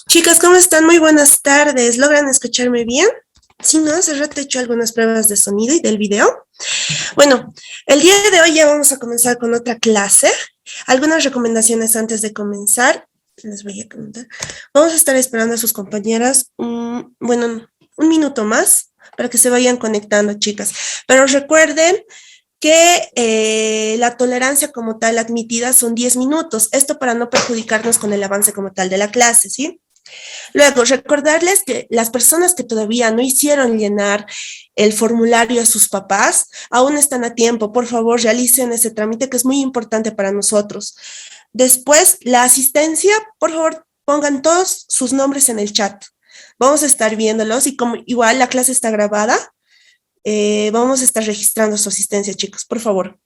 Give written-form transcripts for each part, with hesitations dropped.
Chicas, ¿cómo están? Muy buenas tardes. ¿Logran escucharme bien? Si no, hace rato he hecho algunas pruebas de sonido y del video. Bueno, el día de hoy ya vamos a comenzar con otra clase. Algunas recomendaciones antes de comenzar. Les voy a comentar. Vamos a estar esperando a sus compañeras, bueno, un minuto más para que se vayan conectando, chicas. Pero recuerden que la tolerancia como tal admitida son 10 minutos. Esto para no perjudicarnos con el avance como tal de la clase, ¿sí? Luego, recordarles que las personas que todavía no hicieron llenar el formulario a sus papás, aún están a tiempo. Por favor, realicen ese trámite que es muy importante para nosotros. Después, la asistencia, por favor, pongan todos sus nombres en el chat. Vamos a estar viéndolos y como igual la clase está grabada, vamos a estar registrando su asistencia, chicos, por favor.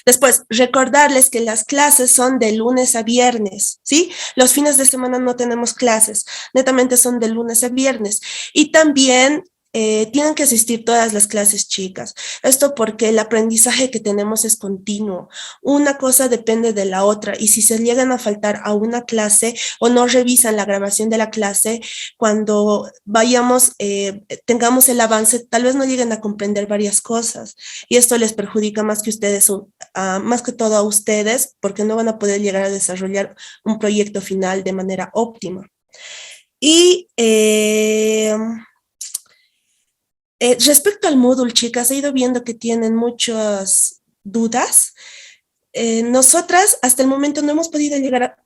Después, recordarles que las clases son de lunes a viernes, ¿sí? Los fines de semana no tenemos clases, netamente son de lunes a viernes. Y también tienen que asistir todas las clases, chicas. Esto porque el aprendizaje que tenemos es continuo. Una cosa depende de la otra y si se llegan a faltar a una clase o no revisan la grabación de la clase, cuando vayamos, tengamos el avance, tal vez no lleguen a comprender varias cosas y esto les perjudica más que ustedes, más que todo a ustedes, porque no van a poder llegar a desarrollar un proyecto final de manera óptima. Y respecto al Moodle, chicas, he ido viendo que tienen muchas dudas. Nosotras hasta el momento no hemos podido llegar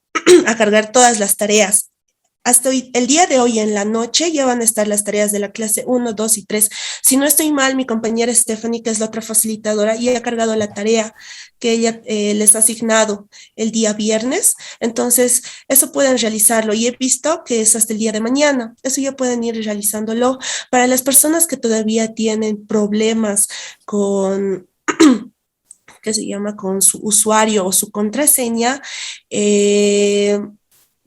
a cargar todas las tareas. Hasta hoy, el día de hoy en la noche ya van a estar las tareas de la clase 1, 2 y 3. Si no estoy mal, mi compañera Stephanie, que es la otra facilitadora, ya ha cargado la tarea que ella les ha asignado el día viernes. Entonces, eso pueden realizarlo. Y he visto que es hasta el día de mañana. Eso ya pueden ir realizándolo. Para las personas que todavía tienen problemas con que se llama con su usuario o su contraseña,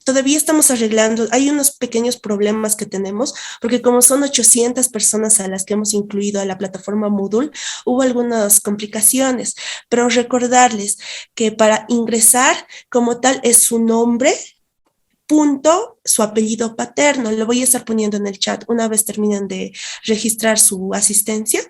todavía estamos arreglando, hay unos pequeños problemas que tenemos, porque como son 800 personas a las que hemos incluido a la plataforma Moodle, hubo algunas complicaciones, pero recordarles que para ingresar como tal es su nombre, punto, su apellido paterno, lo voy a estar poniendo en el chat una vez terminen de registrar su asistencia.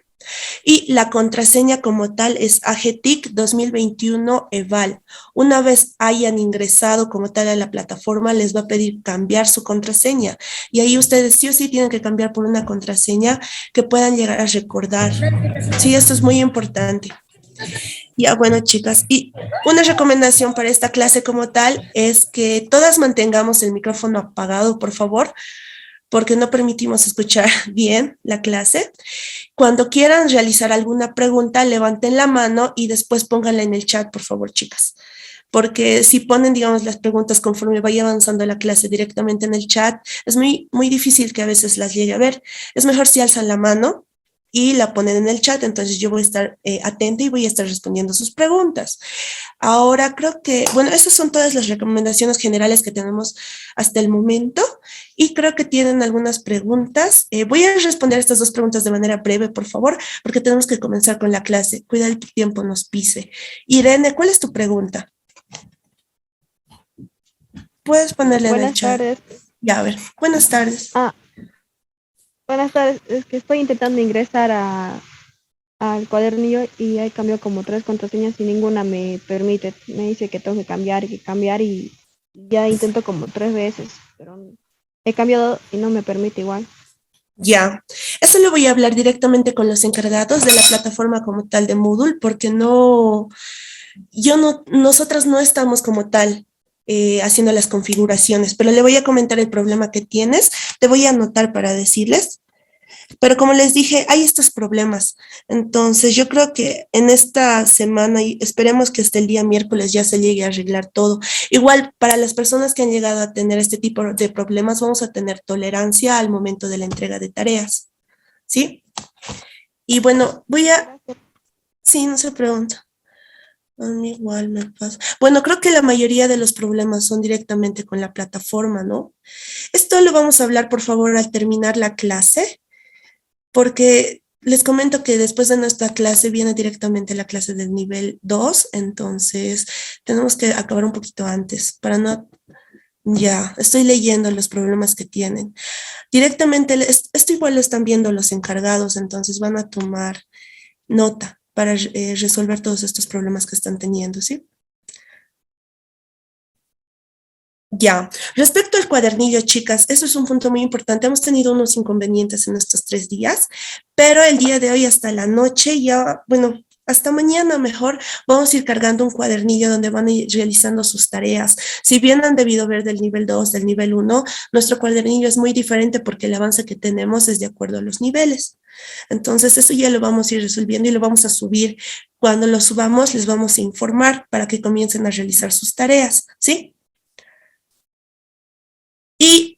Y la contraseña como tal es AGTIC 2021 EVAL. Una vez hayan ingresado como tal a la plataforma, les va a pedir cambiar su contraseña. Y ahí ustedes sí o sí tienen que cambiar por una contraseña que puedan llegar a recordar. Sí, esto es muy importante. Ya, bueno, chicas, y una recomendación para esta clase como tal es que todas mantengamos el micrófono apagado, por favor, porque no permitimos escuchar bien la clase. Cuando quieran realizar alguna pregunta, levanten la mano y después pónganla en el chat, por favor, chicas. Porque si ponen, digamos, las preguntas conforme vaya avanzando la clase directamente en el chat, es muy difícil que a veces las llegue a ver. Es mejor si alzan la mano y la ponen en el chat, entonces yo voy a estar atenta y voy a estar respondiendo sus preguntas. Ahora creo que, bueno, esas son todas las recomendaciones generales que tenemos hasta el momento y creo que tienen algunas preguntas. Voy a responder estas dos preguntas de manera breve, por favor, porque tenemos que comenzar con la clase. Cuida el tiempo, nos pise. Irene, ¿cuál es tu pregunta? Puedes ponerle en el Buenas chat. tardes. Ya, a ver, buenas tardes. Ah, buenas tardes. Es que estoy intentando ingresar al cuadernillo y he cambiado como tres contraseñas y ninguna me permite. Me dice que tengo que cambiar y ya intento como tres veces, pero he cambiado y no me permite igual. Ya, eso lo voy a hablar directamente con los encargados de la plataforma como tal de Moodle, porque no, nosotras no estamos como tal haciendo las configuraciones, pero le voy a comentar el problema que tienes, te voy a anotar para decirles, pero como les dije, hay estos problemas, entonces yo creo que en esta semana, y esperemos que hasta el día miércoles ya se llegue a arreglar todo. Igual, para las personas que han llegado a tener este tipo de problemas, vamos a tener tolerancia al momento de la entrega de tareas, ¿sí? Y bueno, Gracias. sí, no se pregunta. A mí igual me pasa. Bueno, creo que la mayoría de los problemas son directamente con la plataforma, ¿no? Esto lo vamos a hablar, por favor, al terminar la clase, porque les comento que después de nuestra clase viene directamente la clase del nivel 2, entonces tenemos que acabar un poquito antes para no Ya, estoy leyendo los problemas que tienen. Directamente, esto igual lo están viendo los encargados, entonces van a tomar nota para resolver todos estos problemas que están teniendo, ¿sí? Ya, respecto al cuadernillo, chicas, eso es un punto muy importante. Hemos tenido unos inconvenientes en estos 3 días, pero el día de hoy hasta la noche, ya, bueno, hasta mañana mejor, vamos a ir cargando un cuadernillo donde van a ir realizando sus tareas. Si bien han debido ver del nivel 2, del nivel uno, nuestro cuadernillo es muy diferente porque el avance que tenemos es de acuerdo a los niveles. Entonces, eso ya lo vamos a ir resolviendo y lo vamos a subir. Cuando lo subamos, les vamos a informar para que comiencen a realizar sus tareas, ¿sí? Y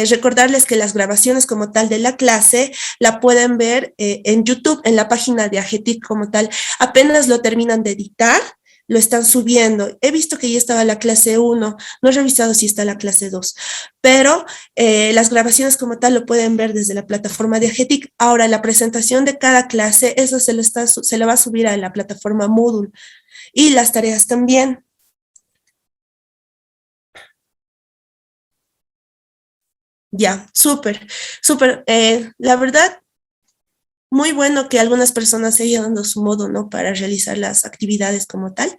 recordarles que las grabaciones como tal de la clase la pueden ver en YouTube, en la página de AGETIC como tal. Apenas lo terminan de editar, lo están subiendo. He visto que ya estaba la clase 1, no he revisado si está la clase 2, pero las grabaciones como tal lo pueden ver desde la plataforma de AGETIC. Ahora, la presentación de cada clase, eso se le va a subir a la plataforma Moodle y las tareas también. Ya, súper, súper. La verdad, muy bueno que algunas personas se hayan dado su modo, ¿no? Para realizar las actividades como tal,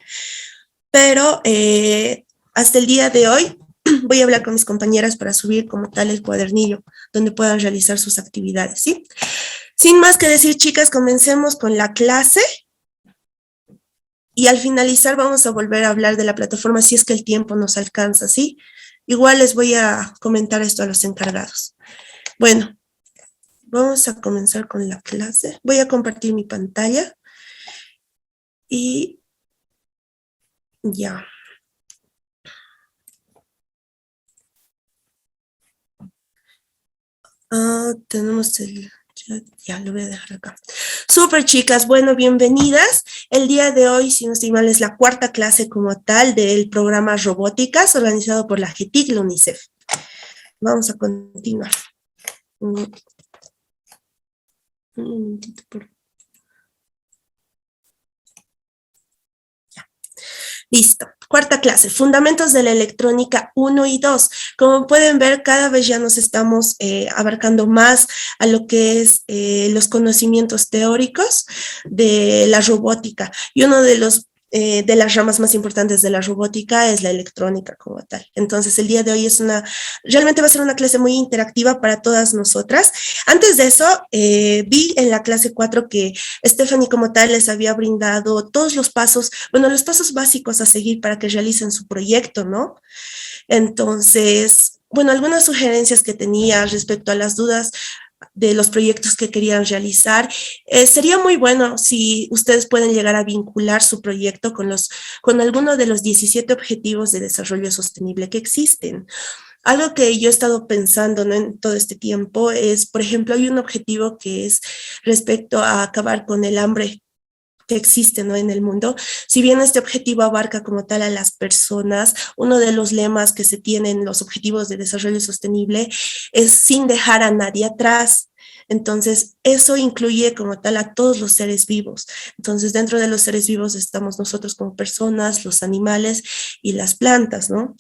pero hasta el día de hoy voy a hablar con mis compañeras para subir como tal el cuadernillo donde puedan realizar sus actividades, ¿sí? Sin más que decir, chicas, comencemos con la clase y al finalizar vamos a volver a hablar de la plataforma si es que el tiempo nos alcanza, ¿sí? Igual les voy a comentar esto a los encargados. Bueno, vamos a comenzar con la clase. Voy a compartir mi pantalla y ya. Tenemos el chat, ya lo voy a dejar acá. Súper, chicas, bueno, bienvenidas. El día de hoy, si no estoy mal, es la cuarta clase como tal del programa Robóticas organizado por la GETIC y la UNICEF. Vamos a continuar. Un momentito, por favor. Listo. Cuarta clase, Fundamentos de la Electrónica 1 y 2. Como pueden ver, cada vez ya nos estamos abarcando más a lo que es los conocimientos teóricos de la robótica. Y uno de las ramas más importantes de la robótica es la electrónica como tal. Entonces, el día de hoy realmente va a ser una clase muy interactiva para todas nosotras. Antes de eso, vi en la clase 4 que Stephanie como tal les había brindado todos los pasos, bueno, los pasos básicos a seguir para que realicen su proyecto, ¿no? Entonces, bueno, algunas sugerencias que tenía respecto a las dudas de los proyectos que querían realizar. Sería muy bueno si ustedes pueden llegar a vincular su proyecto con alguno de los 17 objetivos de desarrollo sostenible que existen. Algo que yo he estado pensando, ¿no? En todo este tiempo es, por ejemplo, hay un objetivo que es respecto a acabar con el hambre que existe, ¿no? En el mundo. Si bien este objetivo abarca como tal a las personas, uno de los lemas que se tienen en los objetivos de desarrollo sostenible es sin dejar a nadie atrás. Entonces, eso incluye como tal a todos los seres vivos. Entonces, dentro de los seres vivos estamos nosotros como personas, los animales y las plantas, ¿no?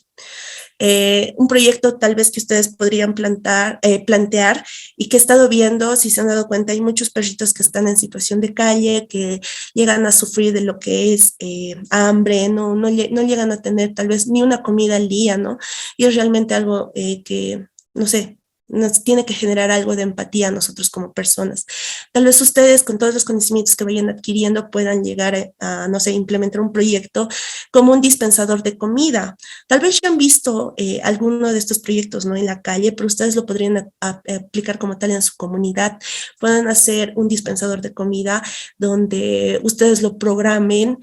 Un proyecto tal vez que ustedes podrían plantear y que he estado viendo, si se han dado cuenta, hay muchos perritos que están en situación de calle, que llegan a sufrir de lo que es hambre, no llegan a tener tal vez ni una comida al día, ¿no? Y es realmente algo que, no sé, nos tiene que generar algo de empatía a nosotros como personas. Tal vez ustedes con todos los conocimientos que vayan adquiriendo puedan llegar no sé, implementar un proyecto como un dispensador de comida. Tal vez ya han visto alguno de estos proyectos, ¿no? En la calle, pero ustedes lo podrían aplicar como tal en su comunidad. Pueden hacer un dispensador de comida donde ustedes lo programen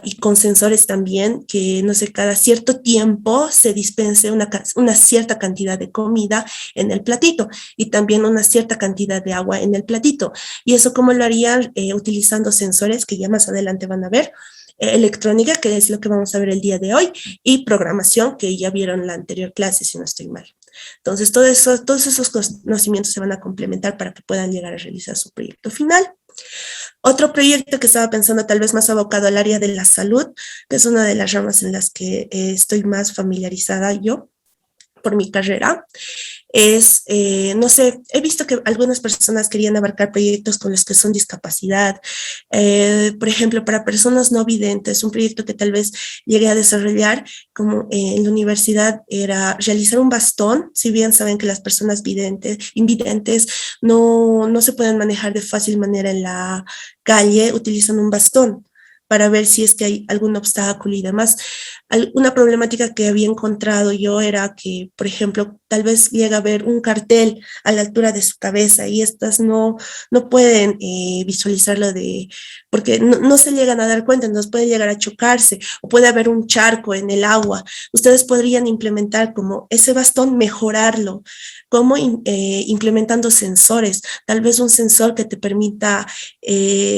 y con sensores también, que no sé, cada cierto tiempo se dispense una cierta cantidad de comida en el platito y también una cierta cantidad de agua en el platito. Y eso cómo lo harían utilizando sensores que ya más adelante van a ver, electrónica, que es lo que vamos a ver el día de hoy, y programación, que ya vieron en la anterior clase, si no estoy mal. Entonces, todos esos conocimientos se van a complementar para que puedan llegar a realizar su proyecto final. Otro proyecto que estaba pensando tal vez más abocado al área de la salud, que es una de las ramas en las que estoy más familiarizada yo, por mi carrera es, no sé, he visto que algunas personas querían abarcar proyectos con los que son discapacidad. Por ejemplo, para personas no videntes, un proyecto que tal vez llegué a desarrollar como en la universidad era realizar un bastón, si bien saben que las personas invidentes no se pueden manejar de fácil manera en la calle, utilizan un bastón para ver si es que hay algún obstáculo y demás. Una problemática que había encontrado yo era que, por ejemplo, tal vez llega a haber un cartel a la altura de su cabeza y estas no pueden visualizarlo porque no se llegan a dar cuenta, entonces puede llegar a chocarse o puede haber un charco en el agua. Ustedes podrían implementar como ese bastón, mejorarlo, como implementando sensores, tal vez un sensor que te permita,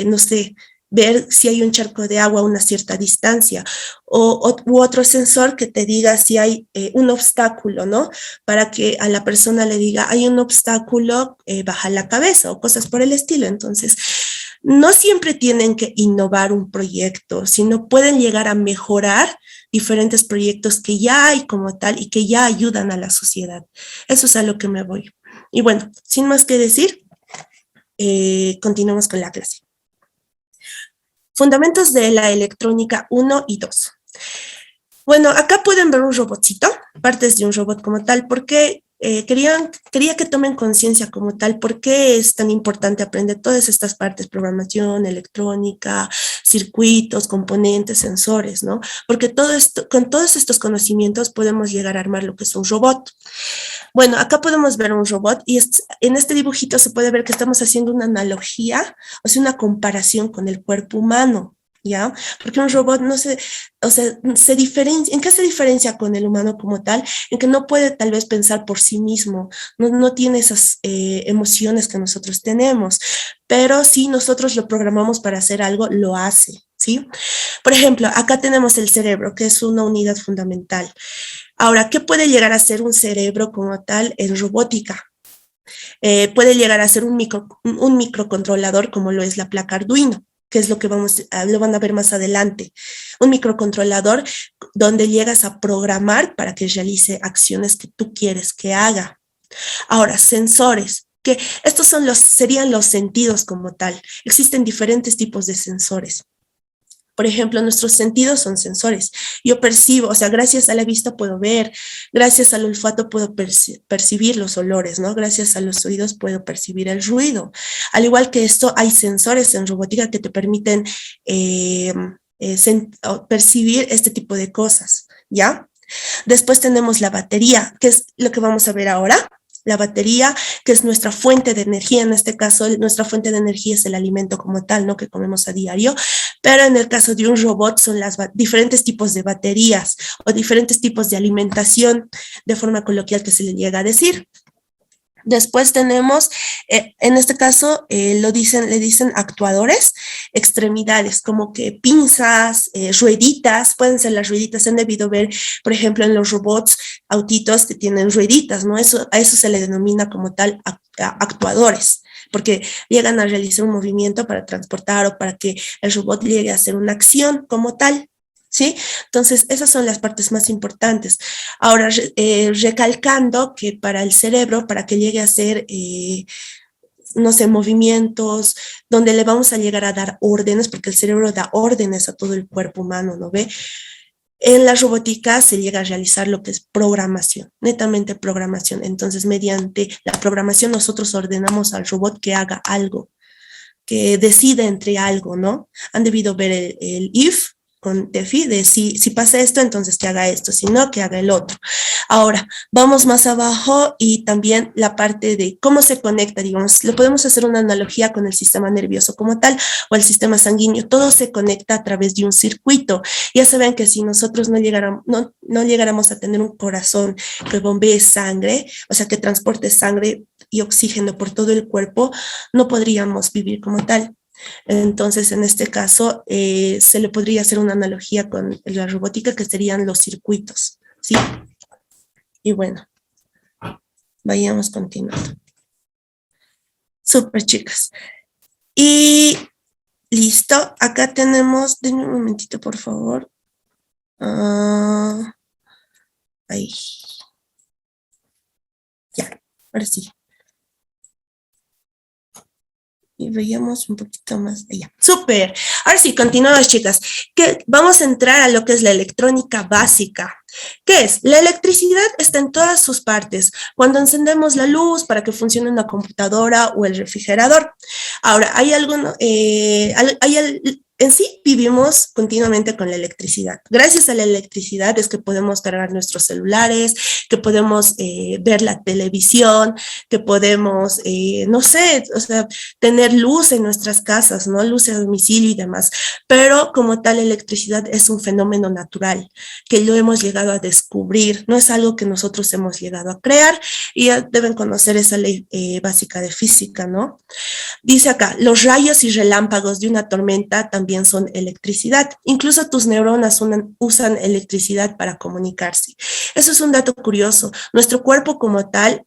no sé, ver si hay un charco de agua a una cierta distancia, u otro sensor que te diga si hay un obstáculo, ¿no? Para que a la persona le diga, hay un obstáculo, baja la cabeza o cosas por el estilo. Entonces, no siempre tienen que innovar un proyecto, sino pueden llegar a mejorar diferentes proyectos que ya hay como tal y que ya ayudan a la sociedad. Eso es a lo que me voy. Y bueno, sin más que decir, continuamos con la clase. Fundamentos de la electrónica 1 y 2. Bueno, acá pueden ver un robotcito, partes de un robot como tal, porque quería que tomen conciencia como tal, por qué es tan importante aprender todas estas partes, programación, electrónica, circuitos, componentes, sensores, ¿no? Porque todo esto, con todos estos conocimientos podemos llegar a armar lo que es un robot. Bueno, acá podemos ver un robot y en este dibujito se puede ver que estamos haciendo una analogía, o sea, una comparación con el cuerpo humano, ¿ya? Porque un robot no se, o sea, se diferencia, ¿en qué se diferencia con el humano como tal? En que no puede tal vez pensar por sí mismo, no tiene esas emociones que nosotros tenemos, pero si nosotros lo programamos para hacer algo, lo hace, ¿sí? Por ejemplo, acá tenemos el cerebro, que es una unidad fundamental. Ahora, ¿qué puede llegar a ser un cerebro como tal en robótica? Puede llegar a ser un microcontrolador como lo es la placa Arduino, que es lo que lo van a ver más adelante. Un microcontrolador donde llegas a programar para que realice acciones que tú quieres que haga. Ahora, sensores, que estos serían los sentidos como tal. Existen diferentes tipos de sensores. Por ejemplo, nuestros sentidos son sensores. Yo percibo, o sea, gracias a la vista puedo ver, gracias al olfato puedo percibir los olores, ¿no? Gracias a los oídos puedo percibir el ruido. Al igual que esto, hay sensores en robótica que te permiten percibir este tipo de cosas, ¿ya? Después tenemos la batería, que es lo que vamos a ver ahora. La batería, que es nuestra fuente de energía, en este caso nuestra fuente de energía es el alimento como tal, ¿no? Que comemos a diario, pero en el caso de un robot son las diferentes tipos de baterías o diferentes tipos de alimentación, de forma coloquial que se le llega a decir. Después tenemos, en este caso, le dicen actuadores, extremidades, como que pinzas, rueditas, pueden ser las rueditas, han debido ver, por ejemplo, en los robots, autitos que tienen rueditas, ¿no? A eso se le denomina como tal actuadores, porque llegan a realizar un movimiento para transportar o para que el robot llegue a hacer una acción como tal. ¿Sí? Entonces, esas son las partes más importantes. Ahora, recalcando que para el cerebro, para que llegue a hacer, no sé, movimientos, donde le vamos a llegar a dar órdenes, porque el cerebro da órdenes a todo el cuerpo humano, ¿no ve? En la robótica se llega a realizar lo que es programación, netamente programación. Entonces, mediante la programación, nosotros ordenamos al robot que haga algo, que decida entre algo, ¿no? Han debido ver el if con DeFi, de si pasa esto, entonces que haga esto, si no, que haga el otro. Ahora, vamos más abajo y también la parte de cómo se conecta, digamos, lo podemos hacer una analogía con el sistema nervioso como tal o el sistema sanguíneo, todo se conecta a través de un circuito. Ya saben que si nosotros no llegáramos a tener un corazón que bombee sangre, o sea, que transporte sangre y oxígeno por todo el cuerpo, no podríamos vivir como tal. Entonces, en este caso, se le podría hacer una analogía con la robótica, que serían los circuitos, ¿sí? Y bueno, vayamos continuando. Súper, chicas. Y listo, acá tenemos, denme un momentito, por favor. Ahí. Ahora sí. Y veíamos un poquito más allá. Súper. Ahora sí, continuamos, chicas. Que vamos a entrar a lo que es la electrónica básica. ¿Qué es? La electricidad está en todas sus partes. Cuando encendemos la luz para que funcione una computadora o el refrigerador. Ahora, hay alguno, en sí vivimos continuamente con la electricidad. Gracias a la electricidad es que podemos cargar nuestros celulares, que podemos ver la televisión, que podemos, no sé, o sea, tener luz en nuestras casas, ¿no? Luz a domicilio y demás. Pero como tal, la electricidad es un fenómeno natural que lo hemos llegado a descubrir, no es algo que nosotros hemos llegado a crear y ya deben conocer esa ley básica de física, ¿no? Dice acá, los rayos y relámpagos de una tormenta también son electricidad. Incluso tus neuronas usan electricidad para comunicarse. Eso es un dato curioso. Nuestro cuerpo como tal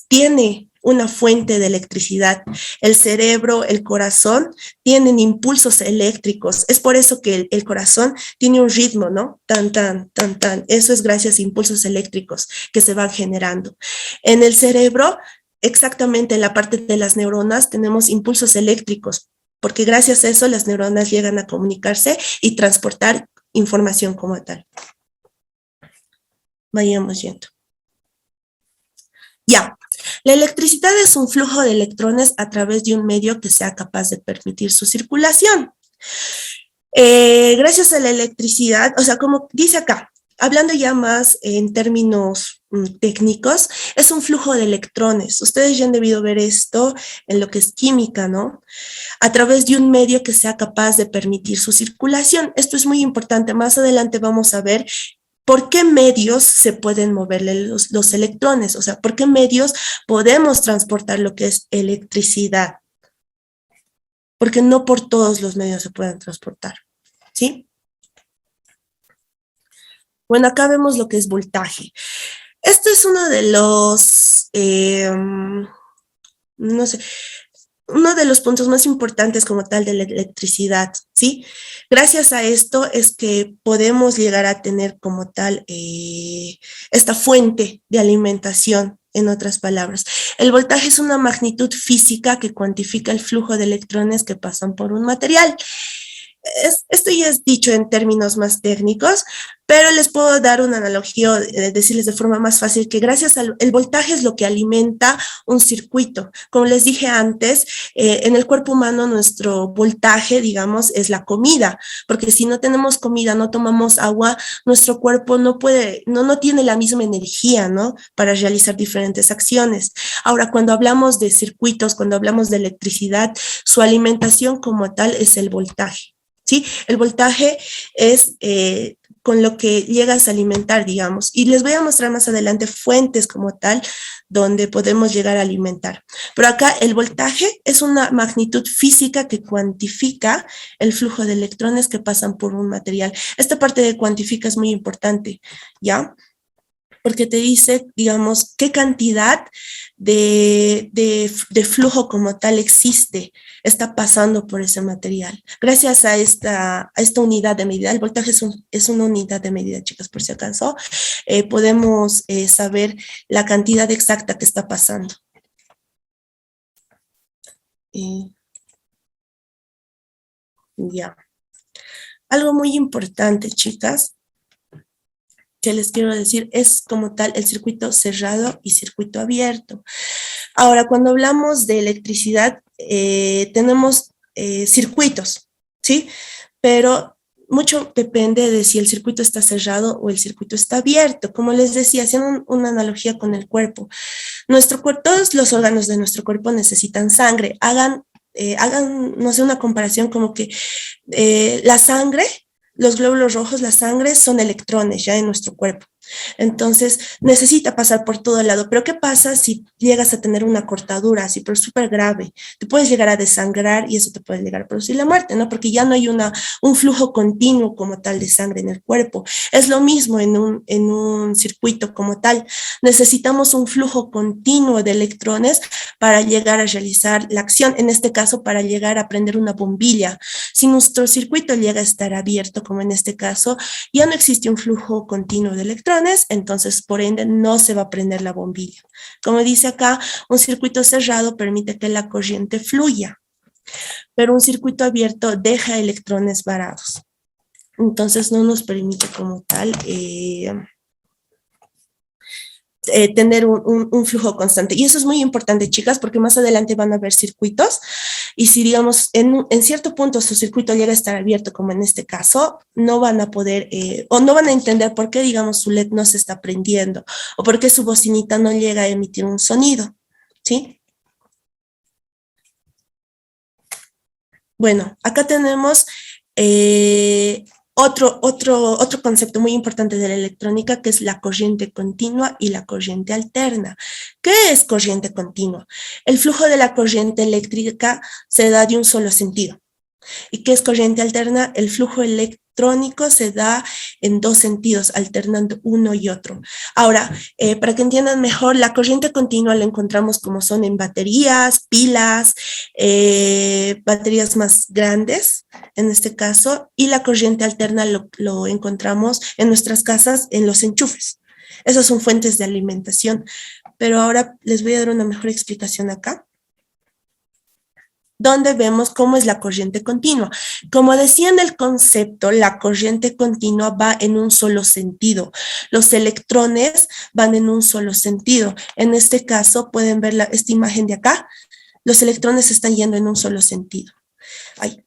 tiene una fuente de electricidad. El cerebro, el corazón tienen impulsos eléctricos. Es por eso que el corazón tiene un ritmo, ¿no? Tan, tan, tan, tan. Eso es gracias a impulsos eléctricos que se van generando. En el cerebro, exactamente en la parte de las neuronas, tenemos impulsos eléctricos, porque gracias a eso las neuronas llegan a comunicarse y transportar información como tal. Vayamos yendo. Ya, la electricidad es un flujo de electrones a través de un medio que sea capaz de permitir su circulación. Gracias a la electricidad, o sea, como dice acá, hablando ya más en términos técnicos, es un flujo de electrones. Ustedes ya han debido ver esto en lo que es química, ¿no? A través de un medio que sea capaz de permitir su circulación. Esto es muy importante. Más adelante vamos a ver por qué medios se pueden moverle los electrones, o sea, por qué medios podemos transportar lo que es electricidad. Porque no por todos los medios se pueden transportar, ¿sí? Bueno, acá vemos lo que es voltaje. Esto es uno de los, no sé, uno de los puntos más importantes como tal de la electricidad, ¿sí? Gracias a esto es que podemos llegar a tener como tal esta fuente de alimentación. En otras palabras, el voltaje es una magnitud física que cuantifica el flujo de electrones que pasan por un material. Esto ya es dicho en términos más técnicos, pero les puedo dar una analogía, decirles de forma más fácil que gracias al el voltaje es lo que alimenta un circuito. Como les dije antes, en el cuerpo humano nuestro voltaje, digamos, es la comida, porque si no tenemos comida, no tomamos agua, nuestro cuerpo no puede, no tiene la misma energía, ¿no? Para realizar diferentes acciones. Ahora, cuando hablamos de circuitos, cuando hablamos de electricidad, su alimentación como tal es el voltaje. ¿Sí? El voltaje es con lo que llegas a alimentar, digamos, y les voy a mostrar más adelante fuentes como tal donde podemos llegar a alimentar. Pero acá el voltaje es una magnitud física que cuantifica el flujo de electrones que pasan por un material. Esta parte de cuantifica es muy importante, ¿ya? Porque te dice, digamos, qué cantidad de flujo como tal existe, está pasando por ese material. Gracias a esta unidad de medida, el voltaje es una unidad de medida, chicas, por si acaso, podemos saber la cantidad exacta que está pasando. Ya. Algo muy importante, chicas, que les quiero decir es como tal el circuito cerrado y circuito abierto. Ahora, cuando hablamos de electricidad, tenemos circuitos, ¿sí? Pero mucho depende de si el circuito está cerrado o el circuito está abierto. Como les decía, haciendo una analogía con el cuerpo. Todos los órganos de nuestro cuerpo necesitan sangre. Hagan, no sé, una comparación como que la sangre, los glóbulos rojos, la sangre son electrones ya en nuestro cuerpo. Entonces necesita pasar por todo el lado. Pero ¿qué pasa si llegas a tener una cortadura así, pero súper grave? Te puedes llegar a desangrar y eso te puede llegar a producir la muerte, ¿no? Porque ya no hay un flujo continuo como tal de sangre en el cuerpo. Es lo mismo en un circuito como tal. Necesitamos un flujo continuo de electrones para llegar a realizar la acción. En este caso, para llegar a prender una bombilla. Si nuestro circuito llega a estar abierto, como en este caso, ya no existe un flujo continuo de electrones. electrones, entonces por ende no se va a prender la bombilla. Como dice acá, un circuito cerrado permite que la corriente fluya, pero un circuito abierto deja electrones varados. Entonces no nos permite como tal tener un flujo constante. Y eso es muy importante, chicas, porque más adelante van a haber circuitos y si, digamos, en cierto punto su circuito llega a estar abierto, como en este caso, no van a poder o no van a entender por qué, digamos, su LED no se está prendiendo o por qué su bocinita no llega a emitir un sonido, ¿sí? Bueno, acá tenemos otro concepto muy importante de la electrónica, que es la corriente continua y la corriente alterna. ¿Qué es corriente continua? El flujo de la corriente eléctrica se da de un solo sentido. ¿Y qué es corriente alterna? El flujo electrónico se da en dos sentidos, alternando uno y otro. Ahora, para que entiendan mejor, la corriente continua la encontramos como son en baterías, pilas, baterías más grandes, en este caso, y la corriente alterna lo encontramos en nuestras casas, en los enchufes. Esas son fuentes de alimentación. Pero ahora les voy a dar una mejor explicación acá, donde vemos cómo es la corriente continua. Como decía en el concepto, la corriente continua va en un solo sentido. Los electrones van en un solo sentido. En este caso, pueden ver esta imagen de acá. Los electrones están yendo en un solo sentido. Ay.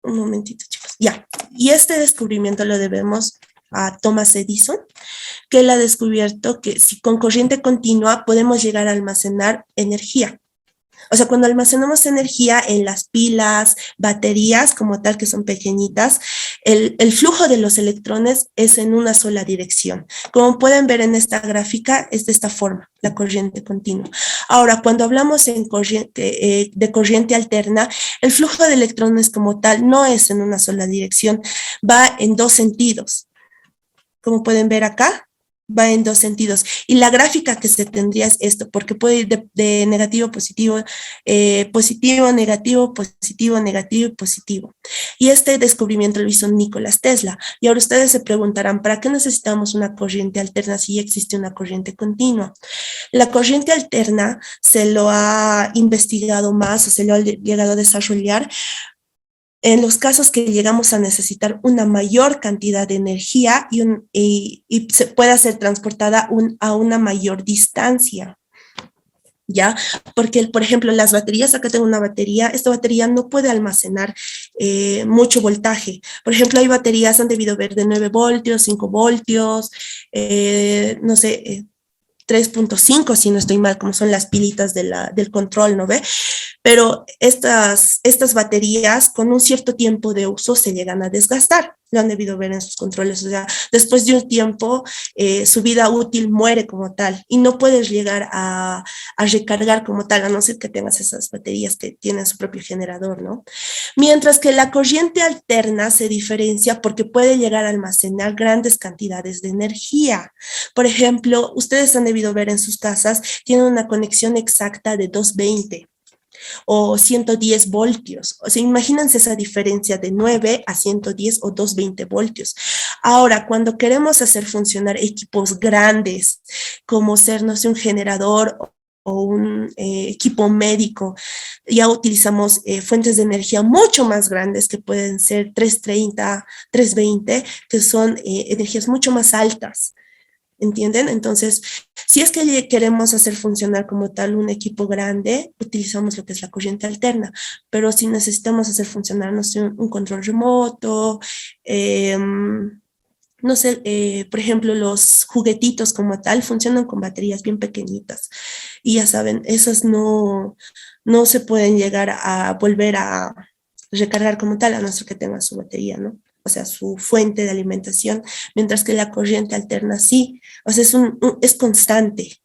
Un momentito, chicos. Ya. Y este descubrimiento lo debemos a Thomas Edison, que él ha descubierto que si con corriente continua podemos llegar a almacenar energía. O sea, cuando almacenamos energía en las pilas, baterías como tal, que son pequeñitas, el flujo de los electrones es en una sola dirección. Como pueden ver en esta gráfica, es de esta forma, la corriente continua. Ahora, cuando hablamos de corriente alterna, el flujo de electrones como tal no es en una sola dirección, va en dos sentidos. Como pueden ver acá, va en dos sentidos. Y la gráfica que se tendría es esto, porque puede ir de negativo a positivo, positivo, negativo, positivo, negativo y positivo. Y este descubrimiento lo hizo Nikola Tesla. Y ahora ustedes se preguntarán, ¿para qué necesitamos una corriente alterna si ya existe una corriente continua? La corriente alterna se lo ha investigado más, o se lo ha llegado a desarrollar en los casos que llegamos a necesitar una mayor cantidad de energía y se pueda ser transportada a una mayor distancia, ¿ya? Porque, por ejemplo, las baterías, acá tengo una batería, esta batería no puede almacenar mucho voltaje. Por ejemplo, hay baterías, han debido ver de 9 voltios, 5 voltios, no sé, 3.5, si no estoy mal, como son las pilitas del control, ¿no ve? Pero estas baterías con un cierto tiempo de uso se llegan a desgastar, lo han debido ver en sus controles, o sea, después de un tiempo su vida útil muere como tal y no puedes llegar a recargar como tal, a no ser que tengas esas baterías que tienen su propio generador, ¿no? Mientras que la corriente alterna se diferencia porque puede llegar a almacenar grandes cantidades de energía. Por ejemplo, ustedes han debido ver en sus casas, tienen una conexión exacta de 220 o 110 voltios. O sea, imagínense esa diferencia de 9 a 110 o 220 voltios. Ahora, cuando queremos hacer funcionar equipos grandes, como ser, no sé, un generador o un equipo médico, ya utilizamos fuentes de energía mucho más grandes que pueden ser 330, 320, que son energías mucho más altas. ¿Entienden? Entonces, si es que queremos hacer funcionar como tal un equipo grande, utilizamos lo que es la corriente alterna, pero si necesitamos hacer funcionar, no sé, un control remoto, no sé, por ejemplo, los juguetitos como tal funcionan con baterías bien pequeñitas y ya saben, esas no se pueden llegar a volver a recargar como tal, a no ser que tenga su batería, ¿no? O sea, su fuente de alimentación, mientras que la corriente alterna sí, o sea, es constante.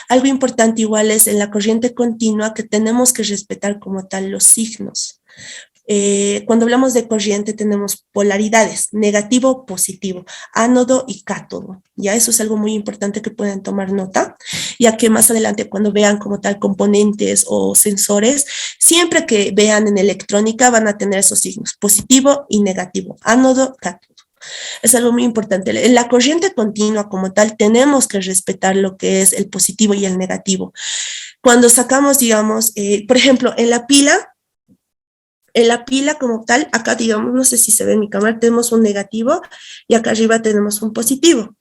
Algo importante igual es en la corriente continua que tenemos que respetar como tal los signos. Cuando hablamos de corriente tenemos polaridades, negativo, positivo, ánodo y cátodo. Ya eso es algo muy importante que pueden tomar nota, ya que más adelante cuando vean como tal componentes o sensores, siempre que vean en electrónica van a tener esos signos, positivo y negativo, ánodo, cátodo. Es algo muy importante. En la corriente continua como tal, tenemos que respetar lo que es el positivo y el negativo. Cuando sacamos, digamos, por ejemplo, en la pila como tal, acá, digamos, no sé si se ve en mi cámara, tenemos un negativo y acá arriba tenemos un positivo.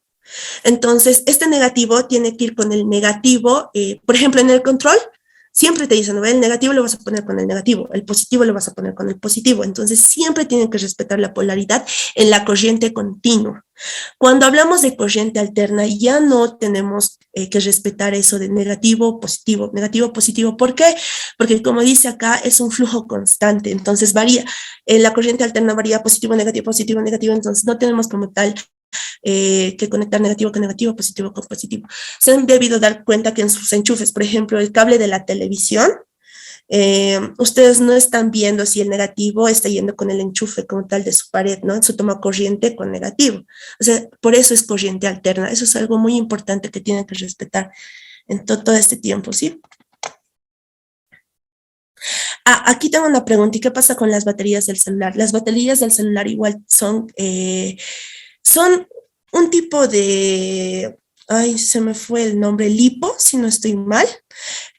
Entonces, este negativo tiene que ir con el negativo, por ejemplo, en el control, siempre te dicen, ¿no? El negativo lo vas a poner con el negativo, el positivo lo vas a poner con el positivo. Entonces, siempre tienen que respetar la polaridad en la corriente continua. Cuando hablamos de corriente alterna, ya no tenemos que respetar eso de negativo, positivo, negativo, positivo. ¿Por qué? Porque como dice acá, es un flujo constante, entonces varía. La corriente alterna varía positivo, negativo, entonces no tenemos como tal que conectar negativo con negativo, positivo con positivo. Se han debido dar cuenta que en sus enchufes, por ejemplo, el cable de la televisión, ustedes no están viendo si el negativo está yendo con el enchufe como tal de su pared, ¿no? En su toma corriente con negativo. O sea, por eso es corriente alterna. Eso es algo muy importante que tienen que respetar en todo este tiempo, ¿sí? Aquí tengo una pregunta. ¿Y qué pasa con las baterías del celular? Las baterías del celular igual son un tipo de, ay, se me fue el nombre, lipo, si no estoy mal,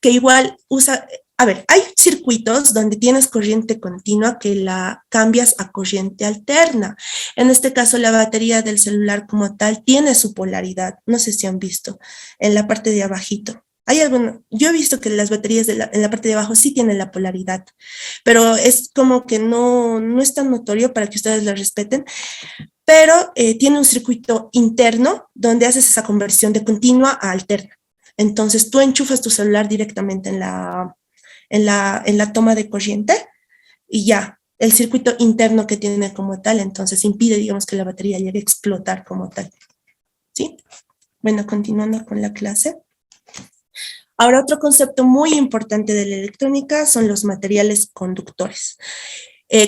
que igual usa, a ver, hay circuitos donde tienes corriente continua que la cambias a corriente alterna. En este caso, la batería del celular como tal tiene su polaridad. No sé si han visto en la parte de abajito. Yo he visto que las baterías en la parte de abajo sí tienen la polaridad, pero es como que no es tan notorio para que ustedes la respeten, pero tiene un circuito interno donde haces esa conversión de continua a alterna. Entonces tú enchufas tu celular directamente en la toma de corriente y ya, el circuito interno que tiene como tal, entonces impide, digamos, que la batería llegue a explotar como tal. ¿Sí? Bueno, continuando con la clase. Ahora, otro concepto muy importante de la electrónica son los materiales conductores.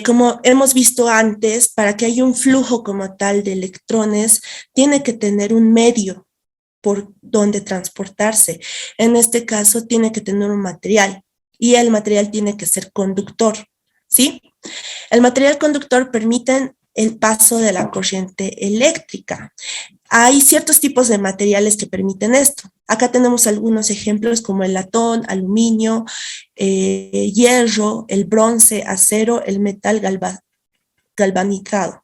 Como hemos visto antes, para que haya un flujo como tal de electrones, tiene que tener un medio por donde transportarse. En este caso, tiene que tener un material y el material tiene que ser conductor, ¿sí? El material conductor permite el paso de la corriente eléctrica. Hay ciertos tipos de materiales que permiten esto. Acá tenemos algunos ejemplos como el latón, aluminio, hierro, el bronce, acero, el metal galvanizado.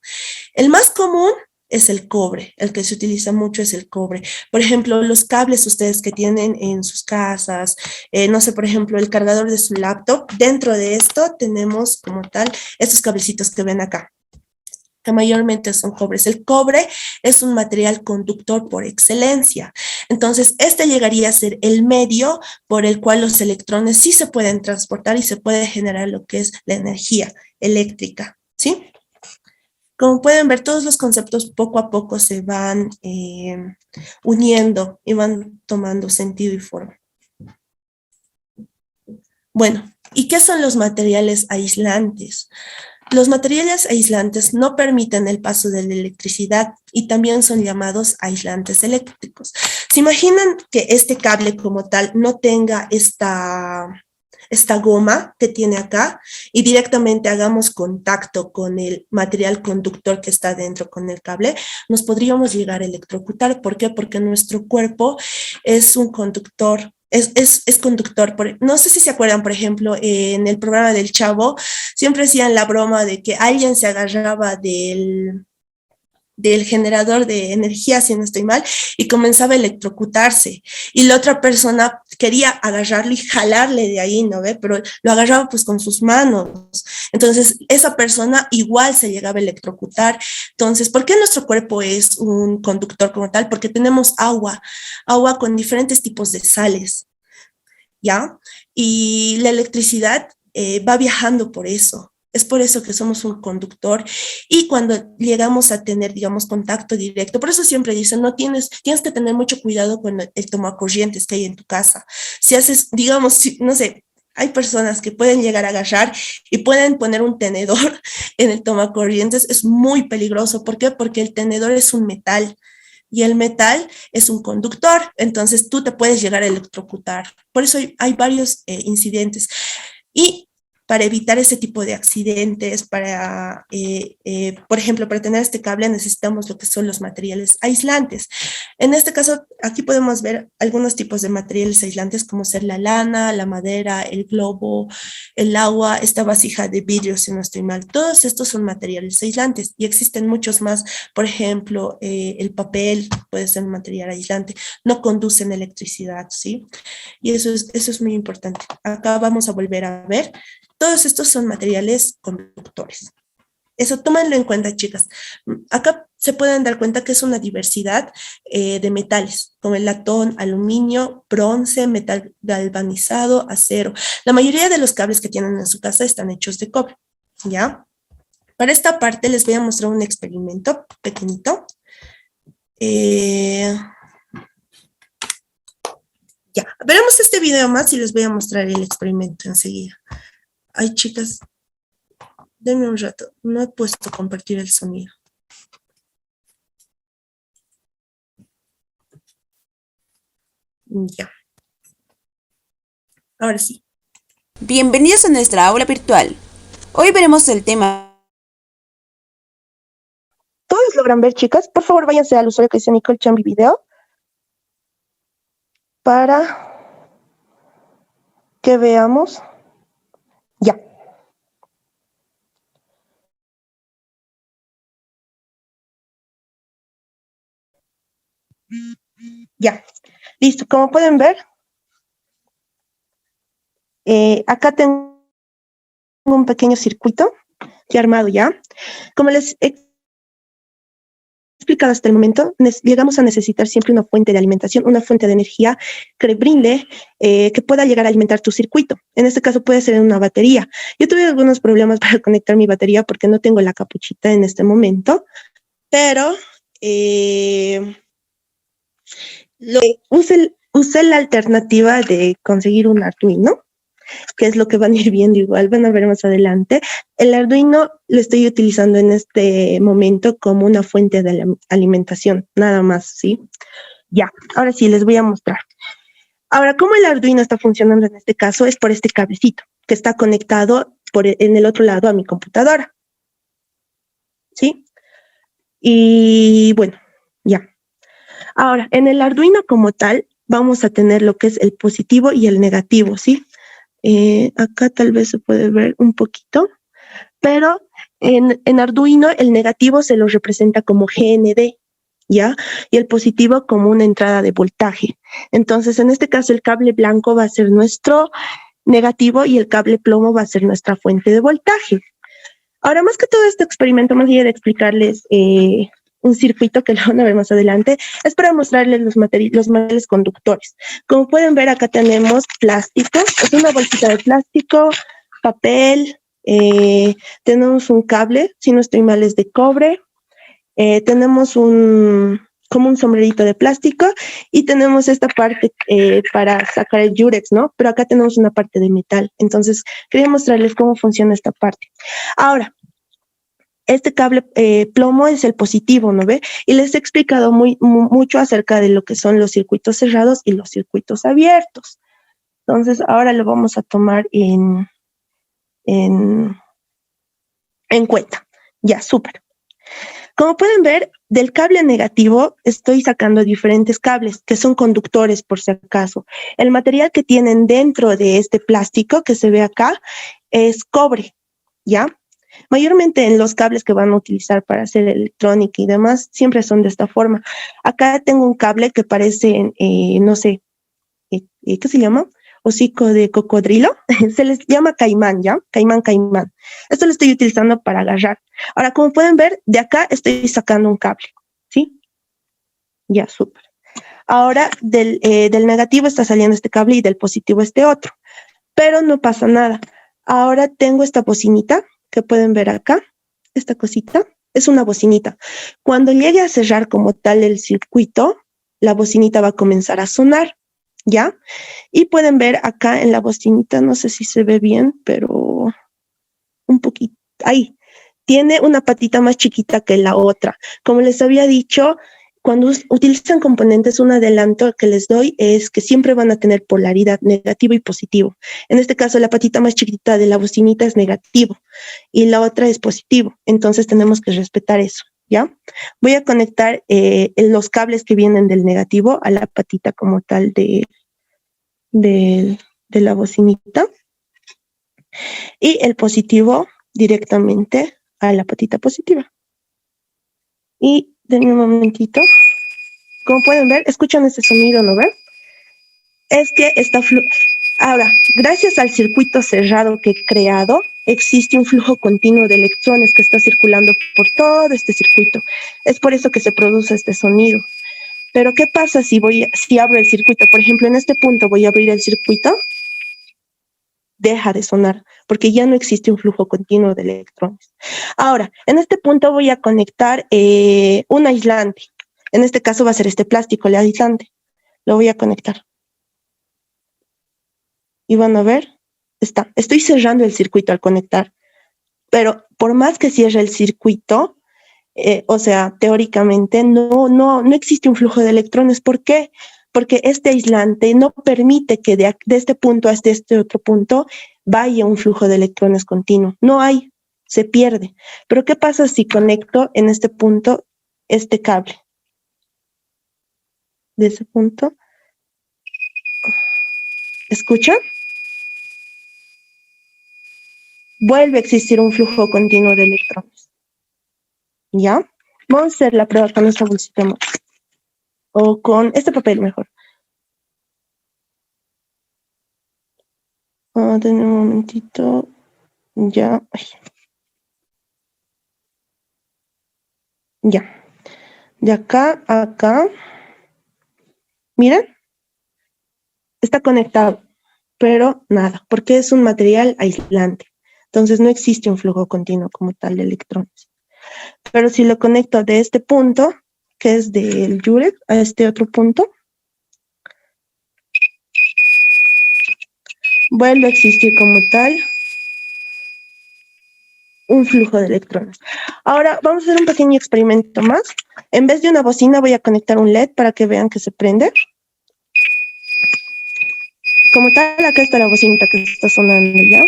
El más común es el cobre, el que se utiliza mucho es el cobre. Por ejemplo, los cables ustedes que tienen en sus casas, no sé, por ejemplo, el cargador de su laptop, dentro de esto tenemos como tal estos cablecitos que ven acá, que mayormente son cobres. El cobre es un material conductor por excelencia. Entonces, este llegaría a ser el medio por el cual los electrones sí se pueden transportar y se puede generar lo que es la energía eléctrica, ¿sí? Como pueden ver, todos los conceptos poco a poco se van uniendo y van tomando sentido y forma. Bueno, ¿y qué son los materiales aislantes? Los materiales aislantes no permiten el paso de la electricidad y también son llamados aislantes eléctricos. ¿Se imaginan que este cable como tal no tenga esta goma que tiene acá y directamente hagamos contacto con el material conductor que está dentro con el cable? Nos podríamos llegar a electrocutar. ¿Por qué? Porque nuestro cuerpo es un conductor. Es conductor. No sé si se acuerdan, por ejemplo, en el programa del Chavo, siempre hacían la broma de que alguien se agarraba del generador de energía, si no estoy mal, y comenzaba a electrocutarse. Y la otra persona quería agarrarlo y jalarle de ahí, ¿no ve? Pero lo agarraba pues con sus manos. Entonces, esa persona igual se llegaba a electrocutar. Entonces, ¿por qué nuestro cuerpo es un conductor como tal? Porque tenemos agua con diferentes tipos de sales, ¿ya? Y la electricidad va viajando por eso. Es por eso que somos un conductor y cuando llegamos a tener, digamos, contacto directo, por eso siempre dicen, tienes que tener mucho cuidado con el tomacorrientes que hay en tu casa. Si haces, digamos, no sé, hay personas que pueden llegar a agarrar y pueden poner un tenedor en el tomacorrientes, es muy peligroso. ¿Por qué? Porque el tenedor es un metal y el metal es un conductor, entonces tú te puedes llegar a electrocutar. Por eso hay varios incidentes. Y para evitar ese tipo de accidentes, por ejemplo, para tener este cable necesitamos lo que son los materiales aislantes. En este caso, aquí podemos ver algunos tipos de materiales aislantes como ser la lana, la madera, el globo, el agua, esta vasija de vidrio, si no estoy mal. Todos estos son materiales aislantes y existen muchos más. Por ejemplo, el papel puede ser un material aislante. No conducen electricidad, ¿sí? Y eso es muy importante. Acá vamos a volver a ver. Todos estos son materiales conductores. Eso tómenlo en cuenta, chicas. Acá se pueden dar cuenta que es una diversidad de metales, como el latón, aluminio, bronce, metal galvanizado, acero. La mayoría de los cables que tienen en su casa están hechos de cobre, ¿ya? Para esta parte les voy a mostrar un experimento pequeñito. Ya, veremos este video más y les voy a mostrar el experimento enseguida. Ay, chicas, denme un rato. No he puesto compartir el sonido. Ya. Ahora sí. Bienvenidos a nuestra aula virtual. Hoy veremos el tema. ¿Todos logran ver, chicas? Por favor, váyanse al usuario que dice Nicole Chambi Video para que veamos. Ya. Ya. Listo. Como pueden ver, acá tengo un pequeño circuito ya armado ya. Como les he explicado hasta el momento, llegamos a necesitar siempre una fuente de alimentación, una fuente de energía que brinde, que pueda llegar a alimentar tu circuito. En este caso puede ser una batería. Yo tuve algunos problemas para conectar mi batería porque no tengo la capuchita en este momento, pero usé la alternativa de conseguir un Arduino, que es lo que van a ir viendo igual, van a ver más adelante. El Arduino lo estoy utilizando en este momento como una fuente de alimentación, nada más, ¿sí? Ya, ahora sí, les voy a mostrar. Ahora, ¿cómo el Arduino está funcionando en este caso? Es por este cablecito que está conectado en el otro lado a mi computadora, ¿sí? Y bueno, ya. Ahora, en el Arduino como tal, vamos a tener lo que es el positivo y el negativo, ¿sí? Acá tal vez se puede ver un poquito, pero en Arduino el negativo se lo representa como GND, ¿ya? Y el positivo como una entrada de voltaje. Entonces, en este caso, el cable blanco va a ser nuestro negativo y el cable plomo va a ser nuestra fuente de voltaje. Ahora, más que todo este experimento, más allá de explicarles un circuito que lo van a ver más adelante, es para mostrarles los materiales conductores. Como pueden ver, acá tenemos plástico, es una bolsita de plástico, papel, tenemos un cable, si no estoy mal es de cobre, tenemos como un sombrerito de plástico y tenemos esta parte para sacar el Yurex, ¿no? Pero acá tenemos una parte de metal, entonces quería mostrarles cómo funciona esta parte. Ahora, este cable plomo es el positivo, ¿no ve? Y les he explicado mucho acerca de lo que son los circuitos cerrados y los circuitos abiertos. Entonces, ahora lo vamos a tomar en cuenta. Ya, súper. Como pueden ver, del cable negativo estoy sacando diferentes cables que son conductores por si acaso. El material que tienen dentro de este plástico que se ve acá es cobre, ¿ya? Mayormente en los cables que van a utilizar para hacer electrónica y demás, siempre son de esta forma. Acá tengo un cable que parece, no sé, ¿qué se llama? Hocico de cocodrilo. Se les llama caimán, ¿ya? Caimán, caimán. Esto lo estoy utilizando para agarrar. Ahora, como pueden ver, de acá estoy sacando un cable, ¿sí? Ya, súper. Ahora, del negativo está saliendo este cable y del positivo este otro. Pero no pasa nada. Ahora tengo esta bocinita que pueden ver acá, esta cosita, es una bocinita. Cuando llegue a cerrar como tal el circuito, la bocinita va a comenzar a sonar, ¿ya? Y pueden ver acá en la bocinita, no sé si se ve bien, pero un poquito, ahí, tiene una patita más chiquita que la otra. Como les había dicho, cuando utilizan componentes, un adelanto que les doy es que siempre van a tener polaridad negativo y positivo. En este caso, la patita más chiquitita de la bocinita es negativo y la otra es positivo. Entonces tenemos que respetar eso, ¿ya? Voy a conectar los cables que vienen del negativo a la patita como tal de la bocinita y el positivo directamente a la patita positiva. Y denme un momentito. Como pueden ver, escuchan ese sonido, ¿no ven? Es que está ahora, gracias al circuito cerrado que he creado, existe un flujo continuo de electrones que está circulando por todo este circuito. Es por eso que se produce este sonido. Pero ¿qué pasa si abro el circuito? Por ejemplo, en este punto voy a abrir el circuito, deja de sonar, porque ya no existe un flujo continuo de electrones. Ahora, en este punto voy a conectar un aislante. En este caso va a ser este plástico, el aislante. Lo voy a conectar. Y van a ver, estoy cerrando el circuito al conectar. Pero por más que cierre el circuito, o sea, teóricamente no existe un flujo de electrones. ¿Por qué? Porque este aislante no permite que de este punto hasta este otro punto vaya un flujo de electrones continuo. No hay, se pierde. Pero ¿qué pasa si conecto en este punto este cable? De ese punto. ¿Escuchan? Vuelve a existir un flujo continuo de electrones. ¿Ya? Vamos a hacer la prueba con esta bolsita más. O con este papel mejor. Denme un momentito. Ya. Ay. Ya. De acá a acá. Miren. Está conectado. Pero nada, porque es un material aislante. Entonces no existe un flujo continuo como tal de electrones. Pero si lo conecto de este punto, que es del Yurek, a este otro punto, vuelve a existir como tal un flujo de electrones. Ahora vamos a hacer un pequeño experimento más. En vez de una bocina voy a conectar un LED para que vean que se prende. Como tal, acá está la bocinita que está sonando ya.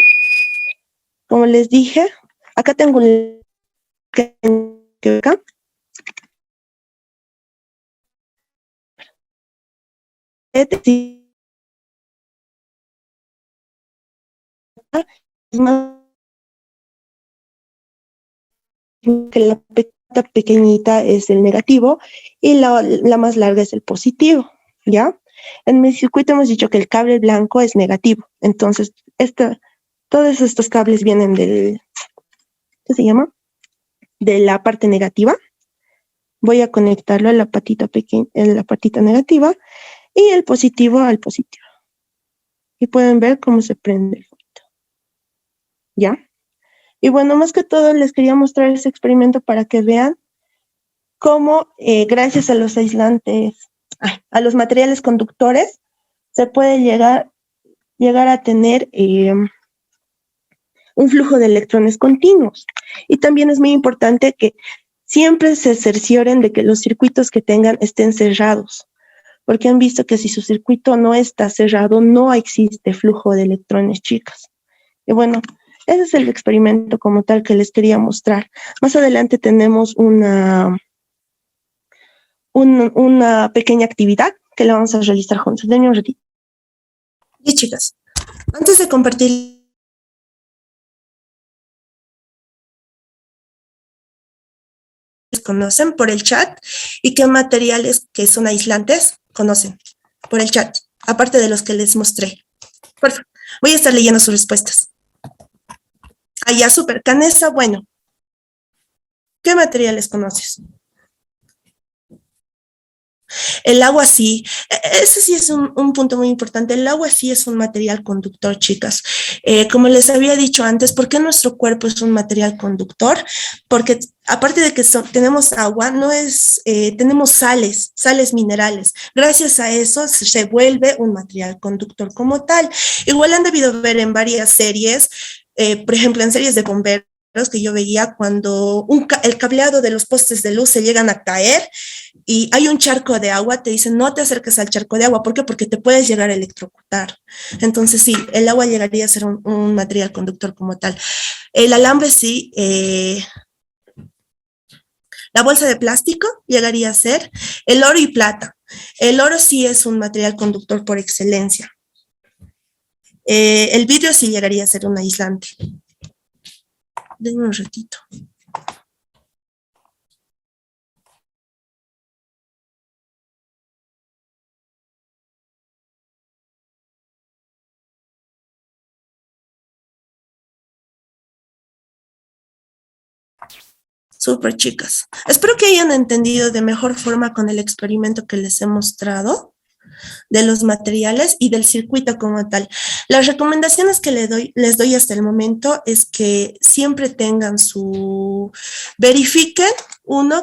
Como les dije, acá tengo un LED que acá. Es más que la pequeñita es el negativo y la más larga es el positivo, ¿ya? En mi circuito hemos dicho que el cable blanco es negativo, entonces todos estos cables vienen ¿qué se llama? De la parte negativa. Voy a conectarlo a la patita pequeña, en la patita negativa y el positivo al positivo. Y pueden ver cómo se prende el foquito, ¿ya? Y bueno, más que todo les quería mostrar ese experimento para que vean cómo gracias a los aislantes, a los materiales conductores, se puede llegar a tener un flujo de electrones continuos. Y también es muy importante que siempre se cercioren de que los circuitos que tengan estén cerrados, porque han visto que si su circuito no está cerrado, no existe flujo de electrones, chicas. Y bueno, ese es el experimento como tal que les quería mostrar. Más adelante tenemos una pequeña actividad que la vamos a realizar juntos. Denme un ratito. Y chicas, antes de compartir, conocen por el chat y qué materiales que son aislantes conocen por el chat, aparte de los que les mostré. Por favor, voy a estar leyendo sus respuestas. Ya, súper. Canesa, bueno. ¿Qué materiales conoces? El agua sí, ese sí es un punto muy importante. El agua sí es un material conductor, chicas. Como les había dicho antes, ¿por qué nuestro cuerpo es un material conductor? Porque aparte de que tenemos agua, tenemos sales minerales. Gracias a eso se vuelve un material conductor como tal. Igual han debido ver en varias series, por ejemplo, en series de bomberos, que yo veía cuando el cableado de los postes de luz se llegan a caer y hay un charco de agua, te dicen no te acerques al charco de agua. ¿Por qué? Porque te puedes llegar a electrocutar. Entonces sí, el agua llegaría a ser un material conductor como tal. El alambre sí, la bolsa de plástico llegaría a ser el oro y plata. El oro sí es un material conductor por excelencia. El vidrio sí llegaría a ser un aislante. Denme un ratito. Súper, chicas. Espero que hayan entendido de mejor forma con el experimento que les he mostrado de los materiales y del circuito como tal. Las recomendaciones que les doy hasta el momento es que siempre tengan verifiquen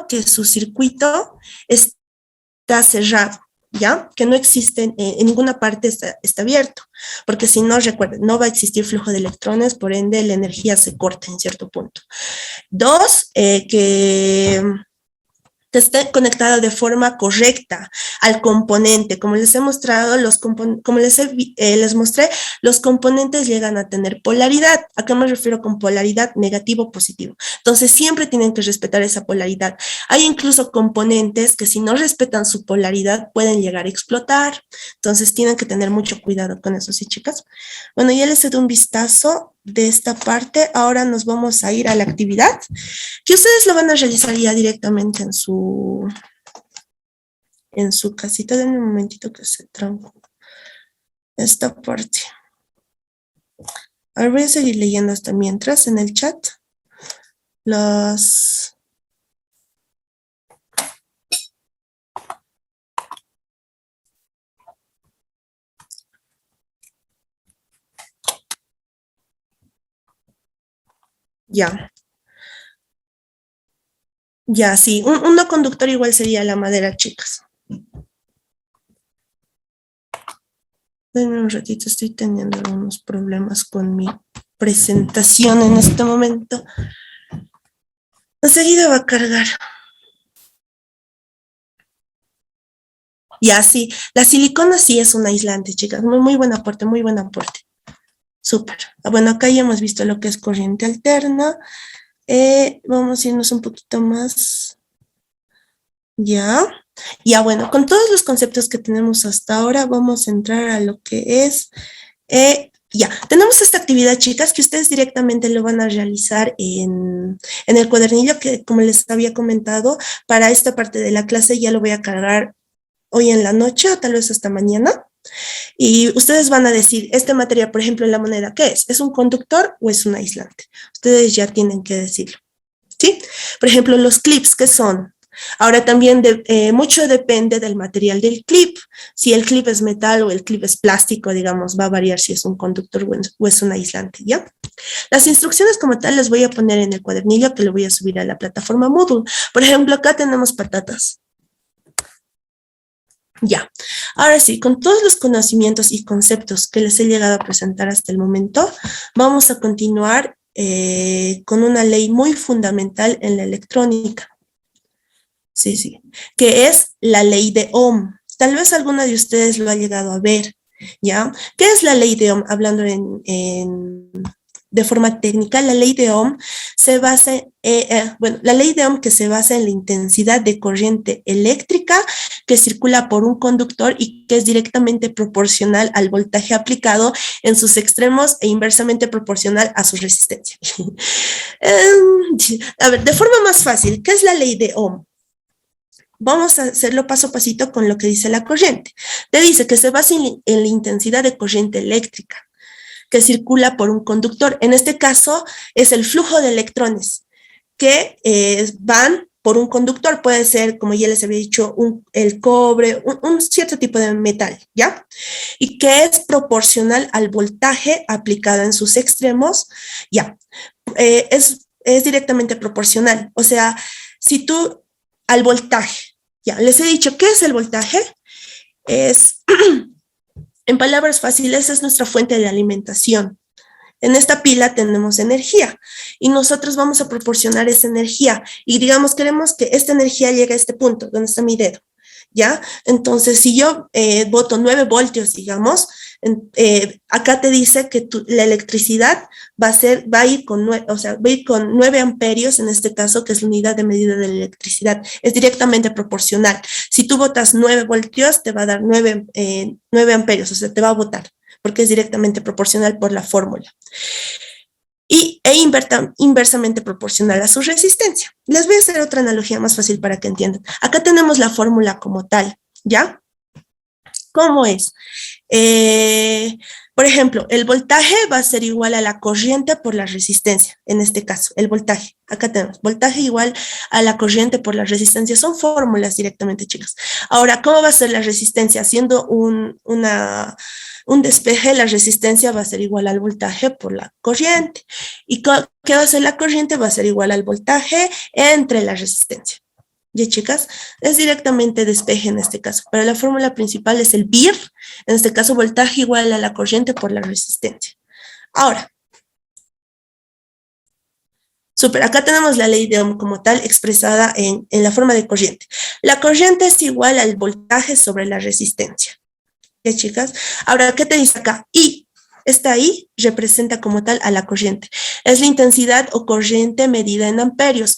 que su circuito está cerrado, ¿ya? Que no existe en ninguna parte está abierto, porque si no, recuerden, no va a existir flujo de electrones, por ende la energía se corta en cierto punto. Dos, que esté conectada de forma correcta al componente. Como les he mostrado, les mostré, los componentes llegan a tener polaridad. ¿A qué me refiero con polaridad? Negativo o positivo. Entonces, siempre tienen que respetar esa polaridad. Hay incluso componentes que si no respetan su polaridad pueden llegar a explotar. Entonces, tienen que tener mucho cuidado con eso, ¿sí, chicas? Bueno, ya les he dado un vistazo de esta parte. Ahora nos vamos a ir a la actividad, que ustedes lo van a realizar ya directamente en su casita. Denme un momentito que se trancó esta parte. Ahora voy a seguir leyendo hasta mientras en el chat los... Ya. Ya, sí. Un no conductor igual sería la madera, chicas. Denme un ratito, estoy teniendo algunos problemas con mi presentación en este momento. Enseguida va a cargar. Ya, sí. La silicona sí es un aislante, chicas. Muy, muy buen aporte, muy buen aporte. Súper. Bueno, acá ya hemos visto lo que es corriente alterna. Vamos a irnos un poquito más. Ya. Ya, bueno, con todos los conceptos que tenemos hasta ahora, vamos a entrar a lo que es... ya, tenemos esta actividad, chicas, que ustedes directamente lo van a realizar en el cuadernillo que, como les había comentado, para esta parte de la clase ya lo voy a cargar hoy en la noche o tal vez hasta mañana. Y ustedes van a decir, este material, por ejemplo, en la moneda, ¿qué es? ¿Es un conductor o es un aislante? Ustedes ya tienen que decirlo, ¿sí? Por ejemplo, los clips, ¿qué son? Ahora también mucho depende del material del clip. Si el clip es metal o el clip es plástico, digamos, va a variar si es un conductor o es un aislante, ¿ya? Las instrucciones como tal las voy a poner en el cuadernillo que lo voy a subir a la plataforma Moodle. Por ejemplo, acá tenemos patatas. Ya, ahora sí, con todos los conocimientos y conceptos que les he llegado a presentar hasta el momento, vamos a continuar con una ley muy fundamental en la electrónica. Sí, sí, que es la ley de Ohm. Tal vez alguna de ustedes lo ha llegado a ver, ¿ya? ¿Qué es la ley de Ohm? Hablando de forma técnica, la ley de Ohm se basa, la ley de Ohm que se basa en la intensidad de corriente eléctrica que circula por un conductor y que es directamente proporcional al voltaje aplicado en sus extremos e inversamente proporcional a su resistencia. A ver, de forma más fácil, ¿qué es la ley de Ohm? Vamos a hacerlo paso a pasito con lo que dice la corriente. Te dice que se basa en la intensidad de corriente eléctrica que circula por un conductor. En este caso es el flujo de electrones que van por un conductor. Puede ser, como ya les había dicho, el cobre, un cierto tipo de metal, ¿ya? Y que es proporcional al voltaje aplicado en sus extremos, ¿ya? Es directamente proporcional. O sea, si tú al voltaje, ya, les he dicho, ¿qué es el voltaje? Es... En palabras fáciles, es nuestra fuente de alimentación, En esta pila tenemos energía y nosotros vamos a proporcionar esa energía y digamos queremos que esta energía llegue a este punto donde está mi dedo, ¿ya? Entonces si yo boto 9 voltios, digamos, acá te dice que la electricidad va a ir con 9 amperios en este caso, que es la unidad de medida de la electricidad, es directamente proporcional. Si tú botas 9 voltios, te va a dar 9 amperios, o sea, te va a botar, porque es directamente proporcional por la fórmula. Inversamente proporcional a su resistencia. Les voy a hacer otra analogía más fácil para que entiendan. Acá tenemos la fórmula como tal, ¿ya? ¿Cómo es? Por ejemplo, el voltaje va a ser igual a la corriente por la resistencia, en este caso, el voltaje. Acá tenemos voltaje igual a la corriente por la resistencia. Son fórmulas directamente, chicas. Ahora, ¿cómo va a ser la resistencia? Haciendo un despeje, la resistencia va a ser igual al voltaje por la corriente. ¿Y qué va a ser la corriente? Va a ser igual al voltaje entre la resistencia. ¿Ya, chicas? Es directamente despeje en este caso, pero la fórmula principal es el VIR, en este caso voltaje igual a la corriente por la resistencia. Ahora, súper, acá tenemos la ley de Ohm como tal expresada en la forma de corriente. La corriente es igual al voltaje sobre la resistencia. ¿Ya, chicas? Ahora, ¿qué te dice acá? I. Esta I representa como tal a la corriente. Es la intensidad o corriente medida en amperios.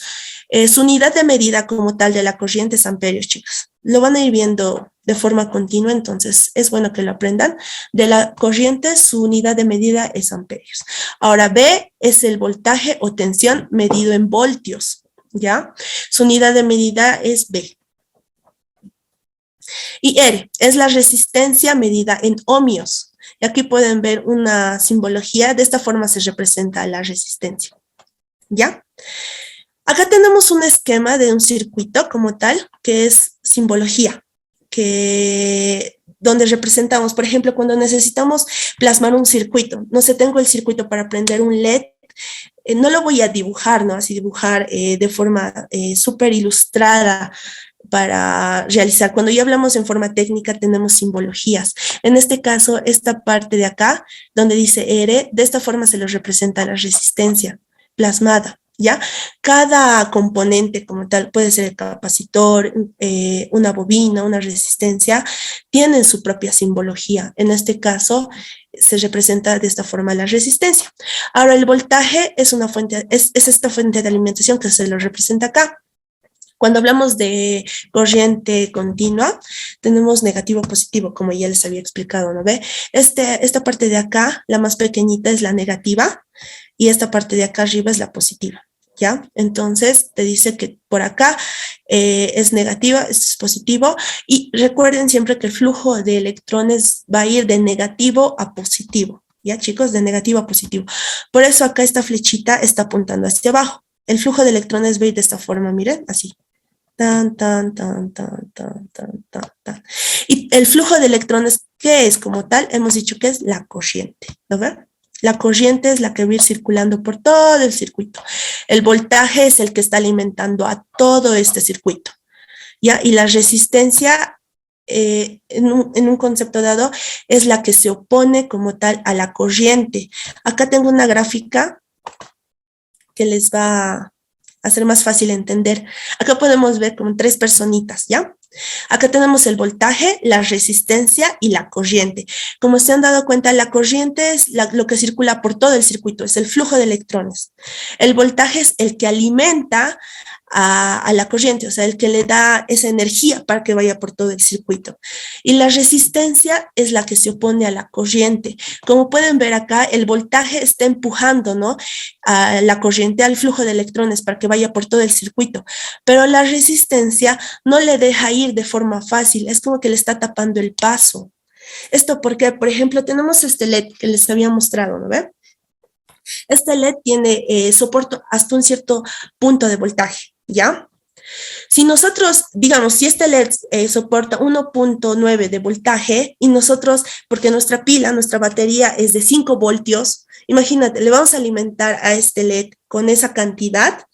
Su unidad de medida como tal de la corriente es amperios, chicos. Lo van a ir viendo de forma continua, entonces es bueno que lo aprendan. De la corriente, su unidad de medida es amperios. Ahora, B es el voltaje o tensión medido en voltios, ¿ya? Su unidad de medida es B. Y R es la resistencia medida en ohmios. Y aquí pueden ver una simbología. De esta forma se representa la resistencia, ¿ya? Acá tenemos un esquema de un circuito como tal, que es simbología, donde representamos, por ejemplo, cuando necesitamos plasmar un circuito. No sé, tengo el circuito para prender un LED, no lo voy a dibujar, ¿no? Así dibujar de forma súper ilustrada para realizar. Cuando ya hablamos en forma técnica, tenemos simbologías. En este caso, esta parte de acá, donde dice R, de esta forma se lo representa la resistencia plasmada. ¿Ya? Cada componente como tal, puede ser el capacitor, una bobina, una resistencia, tienen su propia simbología. En este caso, se representa de esta forma la resistencia. Ahora, el voltaje es una fuente, es esta fuente de alimentación que se lo representa acá. Cuando hablamos de corriente continua, tenemos negativo positivo, como ya les había explicado, ¿no ve? Esta parte de acá, la más pequeñita, es la negativa, y esta parte de acá arriba es la positiva, ¿ya? Entonces, te dice que por acá es negativa, esto es positivo, y recuerden siempre que el flujo de electrones va a ir de negativo a positivo, ¿ya, chicos? De negativo a positivo. Por eso acá esta flechita está apuntando hacia abajo. El flujo de electrones va a ir de esta forma, miren, así. Tan, tan, tan, tan, tan, tan, tan, tan. Y el flujo de electrones, ¿qué es como tal? Hemos dicho que es la corriente, ¿no ven? La corriente es la que va a ir circulando por todo el circuito. El voltaje es el que está alimentando a todo este circuito, ¿ya? Y la resistencia, en un concepto dado, es la que se opone como tal a la corriente. Acá tengo una gráfica que les va a hacer más fácil entender. Acá podemos ver como 3 personitas, ¿ya? Acá tenemos el voltaje, la resistencia y la corriente. Como se han dado cuenta, la corriente es lo que circula por todo el circuito, es el flujo de electrones. El voltaje es el que alimenta a la corriente, o sea, el que le da esa energía para que vaya por todo el circuito. Y la resistencia es la que se opone a la corriente. Como pueden ver acá, el voltaje está empujando, ¿no?, a la corriente, al flujo de electrones para que vaya por todo el circuito. Pero la resistencia no le deja ir de forma fácil, es como que le está tapando el paso. Esto porque, por ejemplo, tenemos este LED que les había mostrado, ¿no ve? Este LED tiene soporte hasta un cierto punto de voltaje, ¿ya? Si nosotros, digamos, si este LED soporta 1.9 de voltaje y nosotros, porque nuestra pila, nuestra batería es de 5 voltios, imagínate, le vamos a alimentar a este LED con esa cantidad,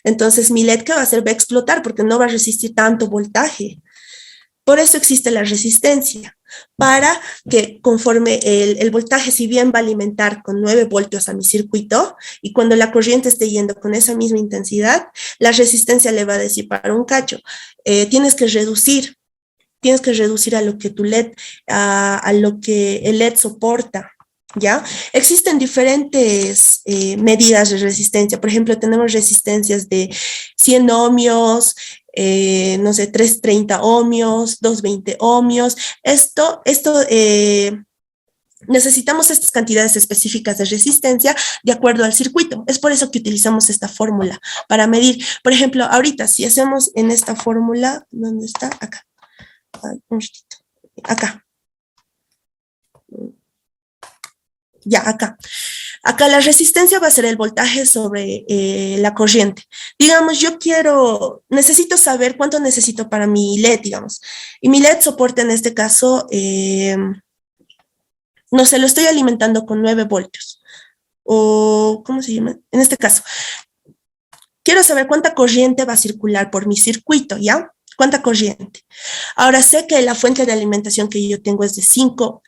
entonces mi LED, ¿qué va a hacer? Va a explotar porque no va a resistir tanto voltaje. Por eso existe la resistencia, para que conforme el voltaje, si bien va a alimentar con 9 voltios a mi circuito, y cuando la corriente esté yendo con esa misma intensidad, la resistencia le va a decir para un cacho, tienes que reducir a lo que tu LED, a lo que el LED soporta. ¿Ya? Existen diferentes medidas de resistencia. Por ejemplo, tenemos resistencias de 100 ohmios, no sé, 330 ohmios, 220 ohmios. Necesitamos estas cantidades específicas de resistencia de acuerdo al circuito. Es por eso que utilizamos esta fórmula para medir. Por ejemplo, ahorita, si hacemos en esta fórmula, ¿dónde está? Acá. Ay, un ratito. Acá. Ya, acá. Acá la resistencia va a ser el voltaje sobre la corriente. Digamos, necesito saber cuánto necesito para mi LED, digamos. Y mi LED soporta en este caso, no sé, lo estoy alimentando con 9 voltios. O, ¿cómo se llama? En este caso, quiero saber cuánta corriente va a circular por mi circuito, ¿ya? ¿Cuánta corriente? Ahora sé que la fuente de alimentación que yo tengo es de 5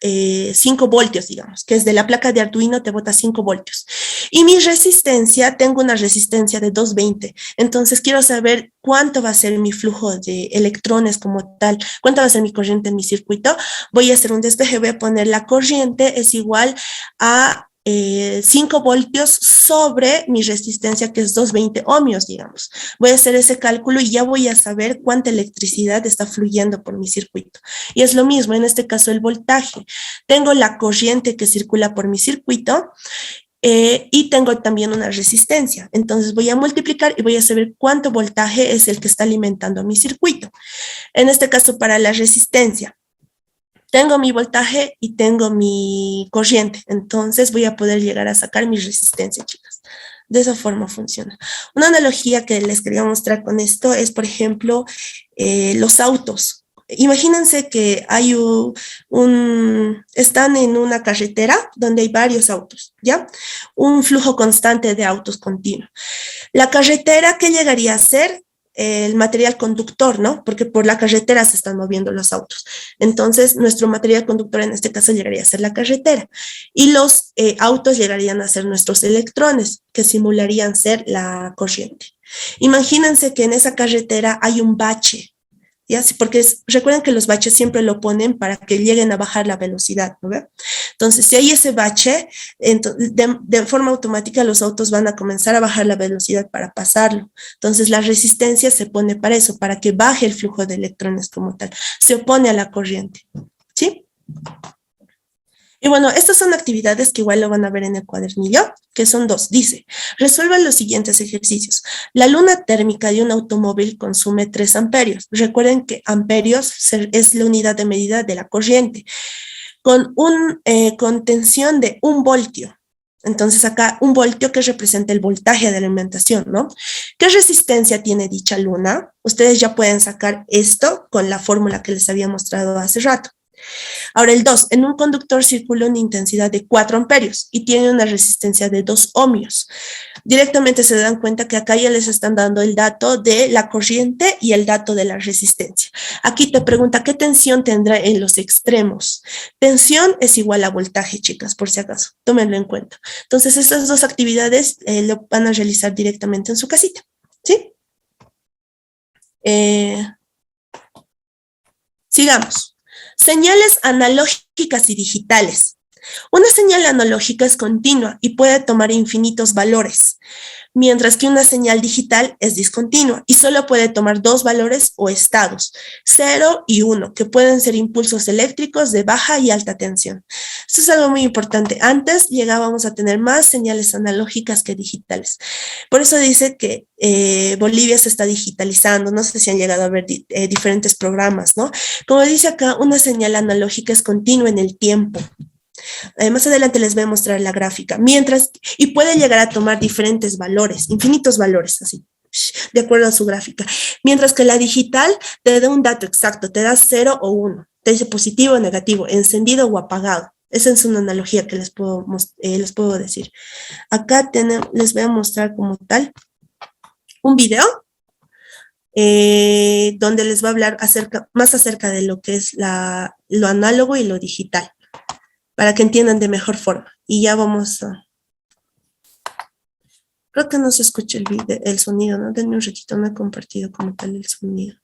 voltios, digamos, que es de la placa de Arduino, te bota 5 voltios. Y mi resistencia, tengo una resistencia de 220. Entonces quiero saber cuánto va a ser mi flujo de electrones como tal, cuánto va a ser mi corriente en mi circuito. Voy a hacer un despeje, voy a poner la corriente es igual a 5 voltios sobre mi resistencia, que es 220 ohmios, digamos. Voy a hacer ese cálculo y ya voy a saber cuánta electricidad está fluyendo por mi circuito. Y es lo mismo, en este caso el voltaje. Tengo la corriente que circula por mi circuito y tengo también una resistencia. Entonces voy a multiplicar y voy a saber cuánto voltaje es el que está alimentando mi circuito. En este caso, para la resistencia, tengo mi voltaje y tengo mi corriente, entonces voy a poder llegar a sacar mi resistencia, chicas. De esa forma funciona. Una analogía que les quería mostrar con esto es, por ejemplo, los autos. Imagínense que están en una carretera donde hay varios autos, ¿ya? Un flujo constante de autos continuo. La carretera, ¿qué llegaría a ser? El material conductor, ¿no? Porque por la carretera se están moviendo los autos. Entonces, nuestro material conductor en este caso llegaría a ser la carretera. Y los autos llegarían a ser nuestros electrones, que simularían ser la corriente. Imagínense que en esa carretera hay un bache, ¿ya? Porque recuerden que los baches siempre lo ponen para que lleguen a bajar la velocidad, ¿no ve? Entonces, si hay ese bache, de forma automática los autos van a comenzar a bajar la velocidad para pasarlo. Entonces, la resistencia se pone para eso, para que baje el flujo de electrones como tal. Se opone a la corriente, ¿sí? Y bueno, estas son actividades que igual lo van a ver en el cuadernillo, que son 2. Dice, resuelvan los siguientes ejercicios. La luna térmica de un automóvil consume 3 amperios. Recuerden que amperios es la unidad de medida de la corriente, con tensión de 1 voltio. Entonces acá 1 voltio que representa el voltaje de alimentación, ¿no? ¿Qué resistencia tiene dicha luna? Ustedes ya pueden sacar esto con la fórmula que les había mostrado hace rato. Ahora el 2, en un conductor circula una intensidad de 4 amperios y tiene una resistencia de 2 ohmios. Directamente se dan cuenta que acá ya les están dando el dato de la corriente y el dato de la resistencia. Aquí te pregunta qué tensión tendrá en los extremos. Tensión es igual a voltaje, chicas, por si acaso, tómenlo en cuenta. Entonces estas 2 actividades lo van a realizar directamente en su casita, ¿sí? Sigamos. Señales analógicas y digitales. Una señal analógica es continua y puede tomar infinitos valores, mientras que una señal digital es discontinua y solo puede tomar 2 valores o estados, 0 y 1, que pueden ser impulsos eléctricos de baja y alta tensión. Esto es algo muy importante. Antes llegábamos a tener más señales analógicas que digitales. Por eso dice que Bolivia se está digitalizando. No sé si han llegado a ver diferentes programas, ¿no? Como dice acá, una señal analógica es continua en el tiempo. Más adelante les voy a mostrar la gráfica. Y puede llegar a tomar diferentes valores, infinitos valores, así, de acuerdo a su gráfica. Mientras que la digital te da un dato exacto, te da 0 o 1, te dice positivo o negativo, encendido o apagado. Esa es una analogía que les puedo decir. Acá les voy a mostrar como tal un video donde les va a hablar más acerca de lo que es lo análogo y lo digital, para que entiendan de mejor forma. Y ya vamos a... Creo que no se escucha el sonido, ¿no? Denme un ratito, no he compartido como tal el sonido.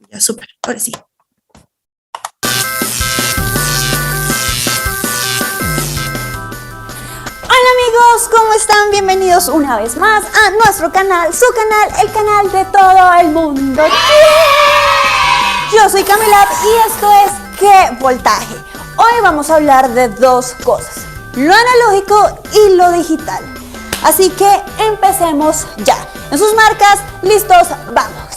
Ya, súper, ahora sí. Hola amigos, ¿cómo están? Bienvenidos una vez más a nuestro canal, su canal, el canal de todo el mundo. Yo soy Camila y esto es ¿Qué voltaje? Hoy vamos a hablar de dos cosas, lo analógico y lo digital. Así que empecemos ya. En sus marcas, listos, vamos.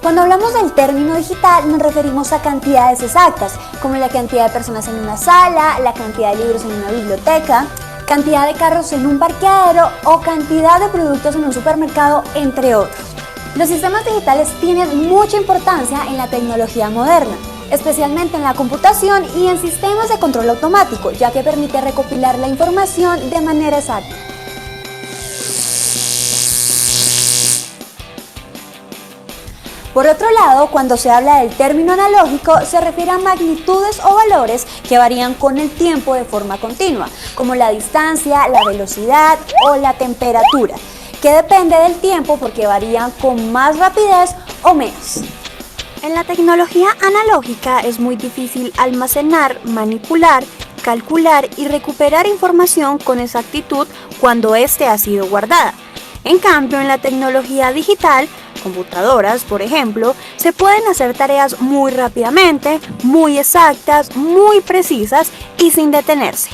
Cuando hablamos del término digital nos referimos a cantidades exactas, como la cantidad de personas en una sala, la cantidad de libros en una biblioteca, cantidad de carros en un parqueadero o cantidad de productos en un supermercado, entre otros. Los sistemas digitales tienen mucha importancia en la tecnología moderna, especialmente en la computación y en sistemas de control automático, ya que permite recopilar la información de manera exacta. Por otro lado, cuando se habla del término analógico, se refiere a magnitudes o valores que varían con el tiempo de forma continua, como la distancia, la velocidad o la temperatura, que depende del tiempo porque varían con más rapidez o menos. En la tecnología analógica es muy difícil almacenar, manipular, calcular y recuperar información con exactitud cuando éste ha sido guardada. En cambio, en la tecnología digital, computadoras, por ejemplo, se pueden hacer tareas muy rápidamente, muy exactas, muy precisas y sin detenerse.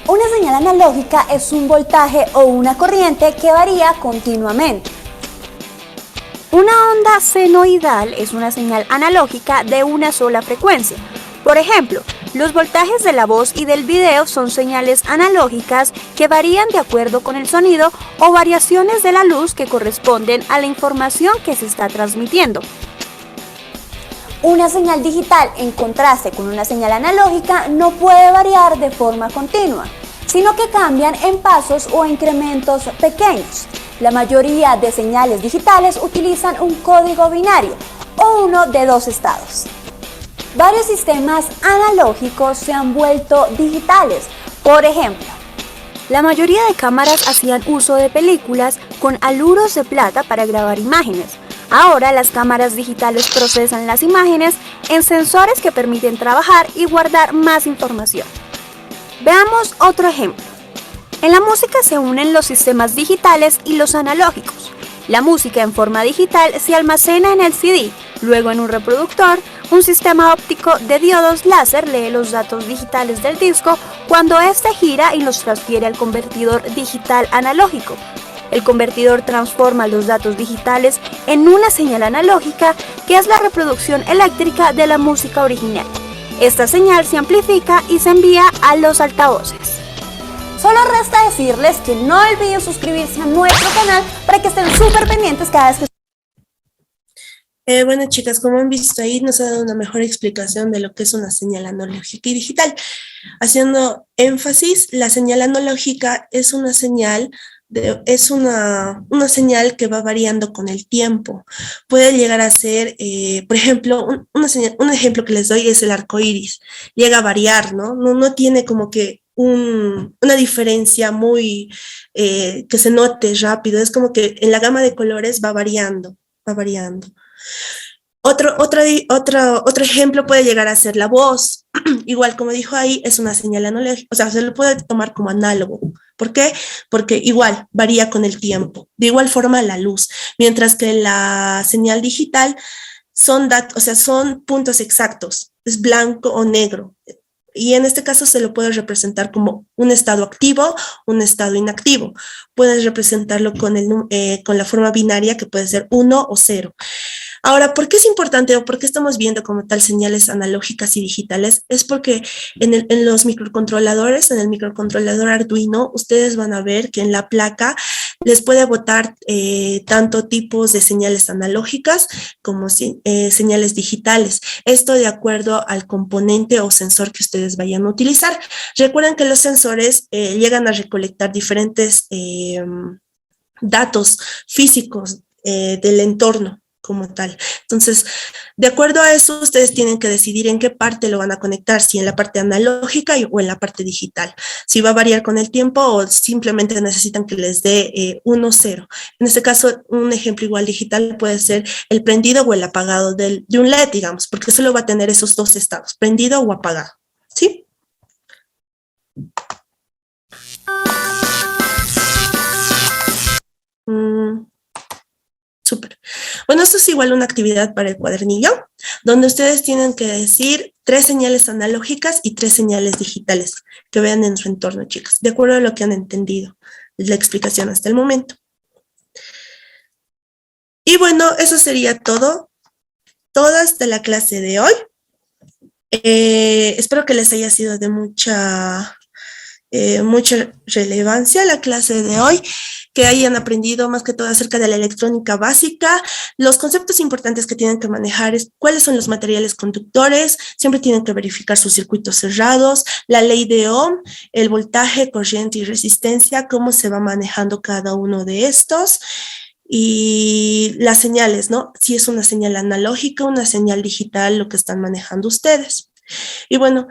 Una señal analógica es un voltaje o una corriente que varía continuamente. Una onda senoidal es una señal analógica de una sola frecuencia. Por ejemplo, los voltajes de la voz y del video son señales analógicas que varían de acuerdo con el sonido o variaciones de la luz que corresponden a la información que se está transmitiendo. Una señal digital, en contraste con una señal analógica, no puede variar de forma continua, sino que cambian en pasos o incrementos pequeños. La mayoría de señales digitales utilizan un código binario o uno de dos estados. Varios sistemas analógicos se han vuelto digitales. Por ejemplo, la mayoría de cámaras hacían uso de películas con aluros de plata para grabar imágenes. Ahora las cámaras digitales procesan las imágenes en sensores que permiten trabajar y guardar más información. Veamos otro ejemplo. En la música se unen los sistemas digitales y los analógicos. La música en forma digital se almacena en el CD, luego en un reproductor. Un sistema óptico de diodos láser lee los datos digitales del disco cuando éste gira y los transfiere al convertidor digital analógico. El convertidor transforma los datos digitales en una señal analógica que es la reproducción eléctrica de la música original. Esta señal se amplifica y se envía a los altavoces. Solo resta decirles que no olviden suscribirse a nuestro canal para que estén súper pendientes cada vez que... Bueno, chicas, como han visto ahí, nos ha dado una mejor explicación de lo que es una señal analógica y digital. Haciendo énfasis, la señal analógica es una señal una señal que va variando con el tiempo. Puede llegar a ser, por ejemplo, un ejemplo que les doy es el arco iris. Llega a variar, ¿no? No tiene como que una diferencia muy que se note rápido. Es como que en la gama de colores va variando, va variando. Otro ejemplo puede llegar a ser la voz. Igual, como dijo ahí, es una señal analógica, o sea, se lo puede tomar como análogo. ¿Por qué? Porque igual varía con el tiempo. De igual forma la luz, mientras que la señal digital son puntos exactos, es blanco o negro. Y en este caso se lo puede representar como un estado activo, un estado inactivo. Puedes representarlo con la forma binaria que puede ser 1 o 0. Ahora, ¿por qué es importante o por qué estamos viendo como tal señales analógicas y digitales? Es porque en los microcontroladores, en el microcontrolador Arduino, ustedes van a ver que en la placa les puede botar tanto tipos de señales analógicas como señales digitales. Esto de acuerdo al componente o sensor que ustedes vayan a utilizar. Recuerden que los sensores llegan a recolectar diferentes datos físicos del entorno como tal. Entonces, de acuerdo a eso, ustedes tienen que decidir en qué parte lo van a conectar, si en la parte analógica o en la parte digital. Si va a variar con el tiempo o simplemente necesitan que les dé 1, 0. En este caso, un ejemplo igual digital puede ser el prendido o el apagado de un LED, digamos, porque solo va a tener esos dos estados, prendido o apagado. ¿Sí? Súper. Bueno, esto es igual una actividad para el cuadernillo, donde ustedes tienen que decir 3 señales analógicas y 3 señales digitales que vean en su entorno, chicas, de acuerdo a lo que han entendido, la explicación hasta el momento. Y bueno, eso sería todo, todas de la clase de hoy. Espero que les haya sido de mucha relevancia la clase de hoy, que hayan aprendido más que todo acerca de la electrónica básica. Los conceptos importantes que tienen que manejar es cuáles son los materiales conductores, siempre tienen que verificar sus circuitos cerrados, la ley de Ohm, el voltaje, corriente y resistencia, cómo se va manejando cada uno de estos. Y las señales, ¿no? Si es una señal analógica, una señal digital, lo que están manejando ustedes. Y bueno,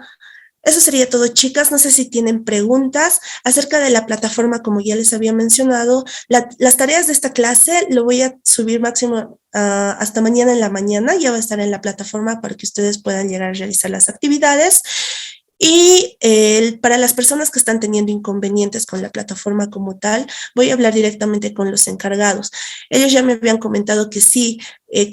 eso sería todo, chicas. No sé si tienen preguntas acerca de la plataforma, como ya les había mencionado. Las tareas de esta clase lo voy a subir máximo hasta mañana en la mañana. Ya va a estar en la plataforma para que ustedes puedan llegar a realizar las actividades. Y para las personas que están teniendo inconvenientes con la plataforma como tal, voy a hablar directamente con los encargados. Ellos ya me habían comentado que sí,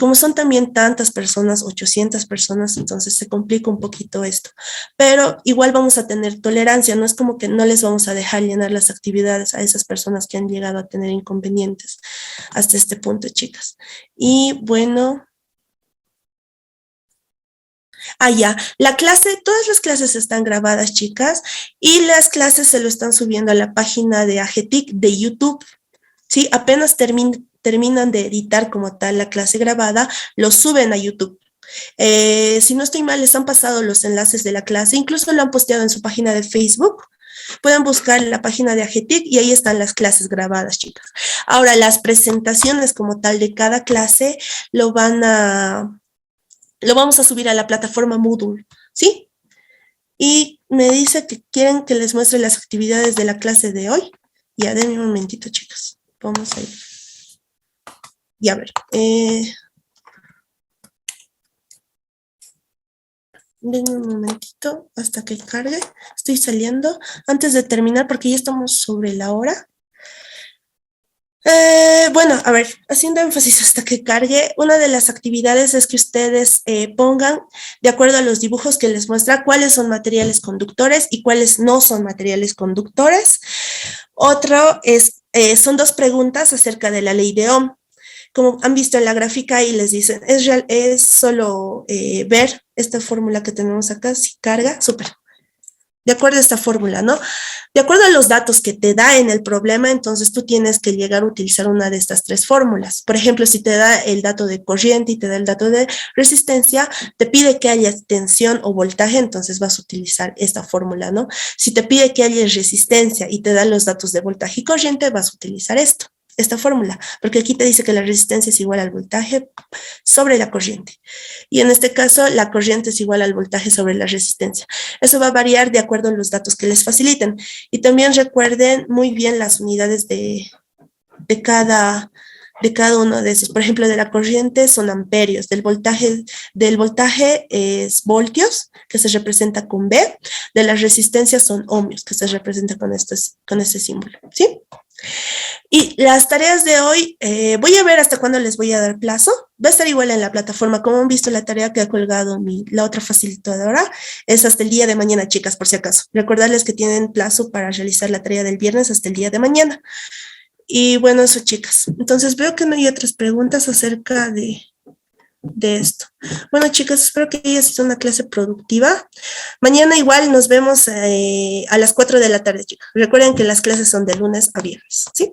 como son también tantas personas, 800 personas, entonces se complica un poquito esto. Pero igual vamos a tener tolerancia, no es como que no les vamos a dejar llenar las actividades a esas personas que han llegado a tener inconvenientes hasta este punto, chicas. Y bueno... ya, la clase, todas las clases están grabadas, chicas, y las clases se lo están subiendo a la página de AGETIC de YouTube, ¿sí? Apenas terminan de editar como tal la clase grabada, lo suben a YouTube. Si no estoy mal, les han pasado los enlaces de la clase, incluso lo han posteado en su página de Facebook. Pueden buscar la página de AGETIC y ahí están las clases grabadas, chicas. Ahora, las presentaciones como tal de cada clase lo vamos a subir a la plataforma Moodle, ¿sí? Y me dice que quieren que les muestre las actividades de la clase de hoy. Ya, denme un momentito, chicas. Vamos a ir. Ya, a ver. Denme un momentito hasta que cargue. Estoy saliendo. Antes de terminar, porque ya estamos sobre la hora. Bueno, a ver, haciendo énfasis hasta que cargue, una de las actividades es que ustedes pongan, de acuerdo a los dibujos que les muestra, cuáles son materiales conductores y cuáles no son materiales conductores. Otro es, son 2 preguntas acerca de la ley de Ohm. Como han visto en la gráfica y les dicen, es solo ver esta fórmula que tenemos acá, si carga, súper. De acuerdo a esta fórmula, ¿no? De acuerdo a los datos que te da en el problema, entonces tú tienes que llegar a utilizar una de estas 3 fórmulas. Por ejemplo, si te da el dato de corriente y te da el dato de resistencia, te pide que haya tensión o voltaje, entonces vas a utilizar esta fórmula, ¿no? Si te pide que haya resistencia y te da los datos de voltaje y corriente, vas a utilizar esta fórmula, porque aquí te dice que la resistencia es igual al voltaje sobre la corriente. Y en este caso, la corriente es igual al voltaje sobre la resistencia. Eso va a variar de acuerdo a los datos que les faciliten. Y también recuerden muy bien las unidades de cada uno de esos. Por ejemplo, de la corriente son amperios, del voltaje es voltios, que se representa con V, de las resistencias son ohmios, que se representa con este símbolo, ¿sí? Y las tareas de hoy, voy a ver hasta cuándo les voy a dar plazo. Va a estar igual en la plataforma. Como han visto, la tarea que ha colgado la otra facilitadora es hasta el día de mañana, chicas, por si acaso. Recordarles que tienen plazo para realizar la tarea del viernes hasta el día de mañana. Y bueno, eso, chicas. Entonces veo que no hay otras preguntas acerca de esto. Bueno, chicas, espero que haya sido una clase productiva. Mañana igual nos vemos a las 4 de la tarde, chicas. Recuerden que las clases son de lunes a viernes, ¿sí?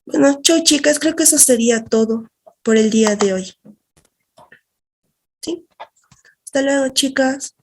Bueno, chau chicas, creo que eso sería todo por el día de hoy. ¿Sí? Hasta luego, chicas.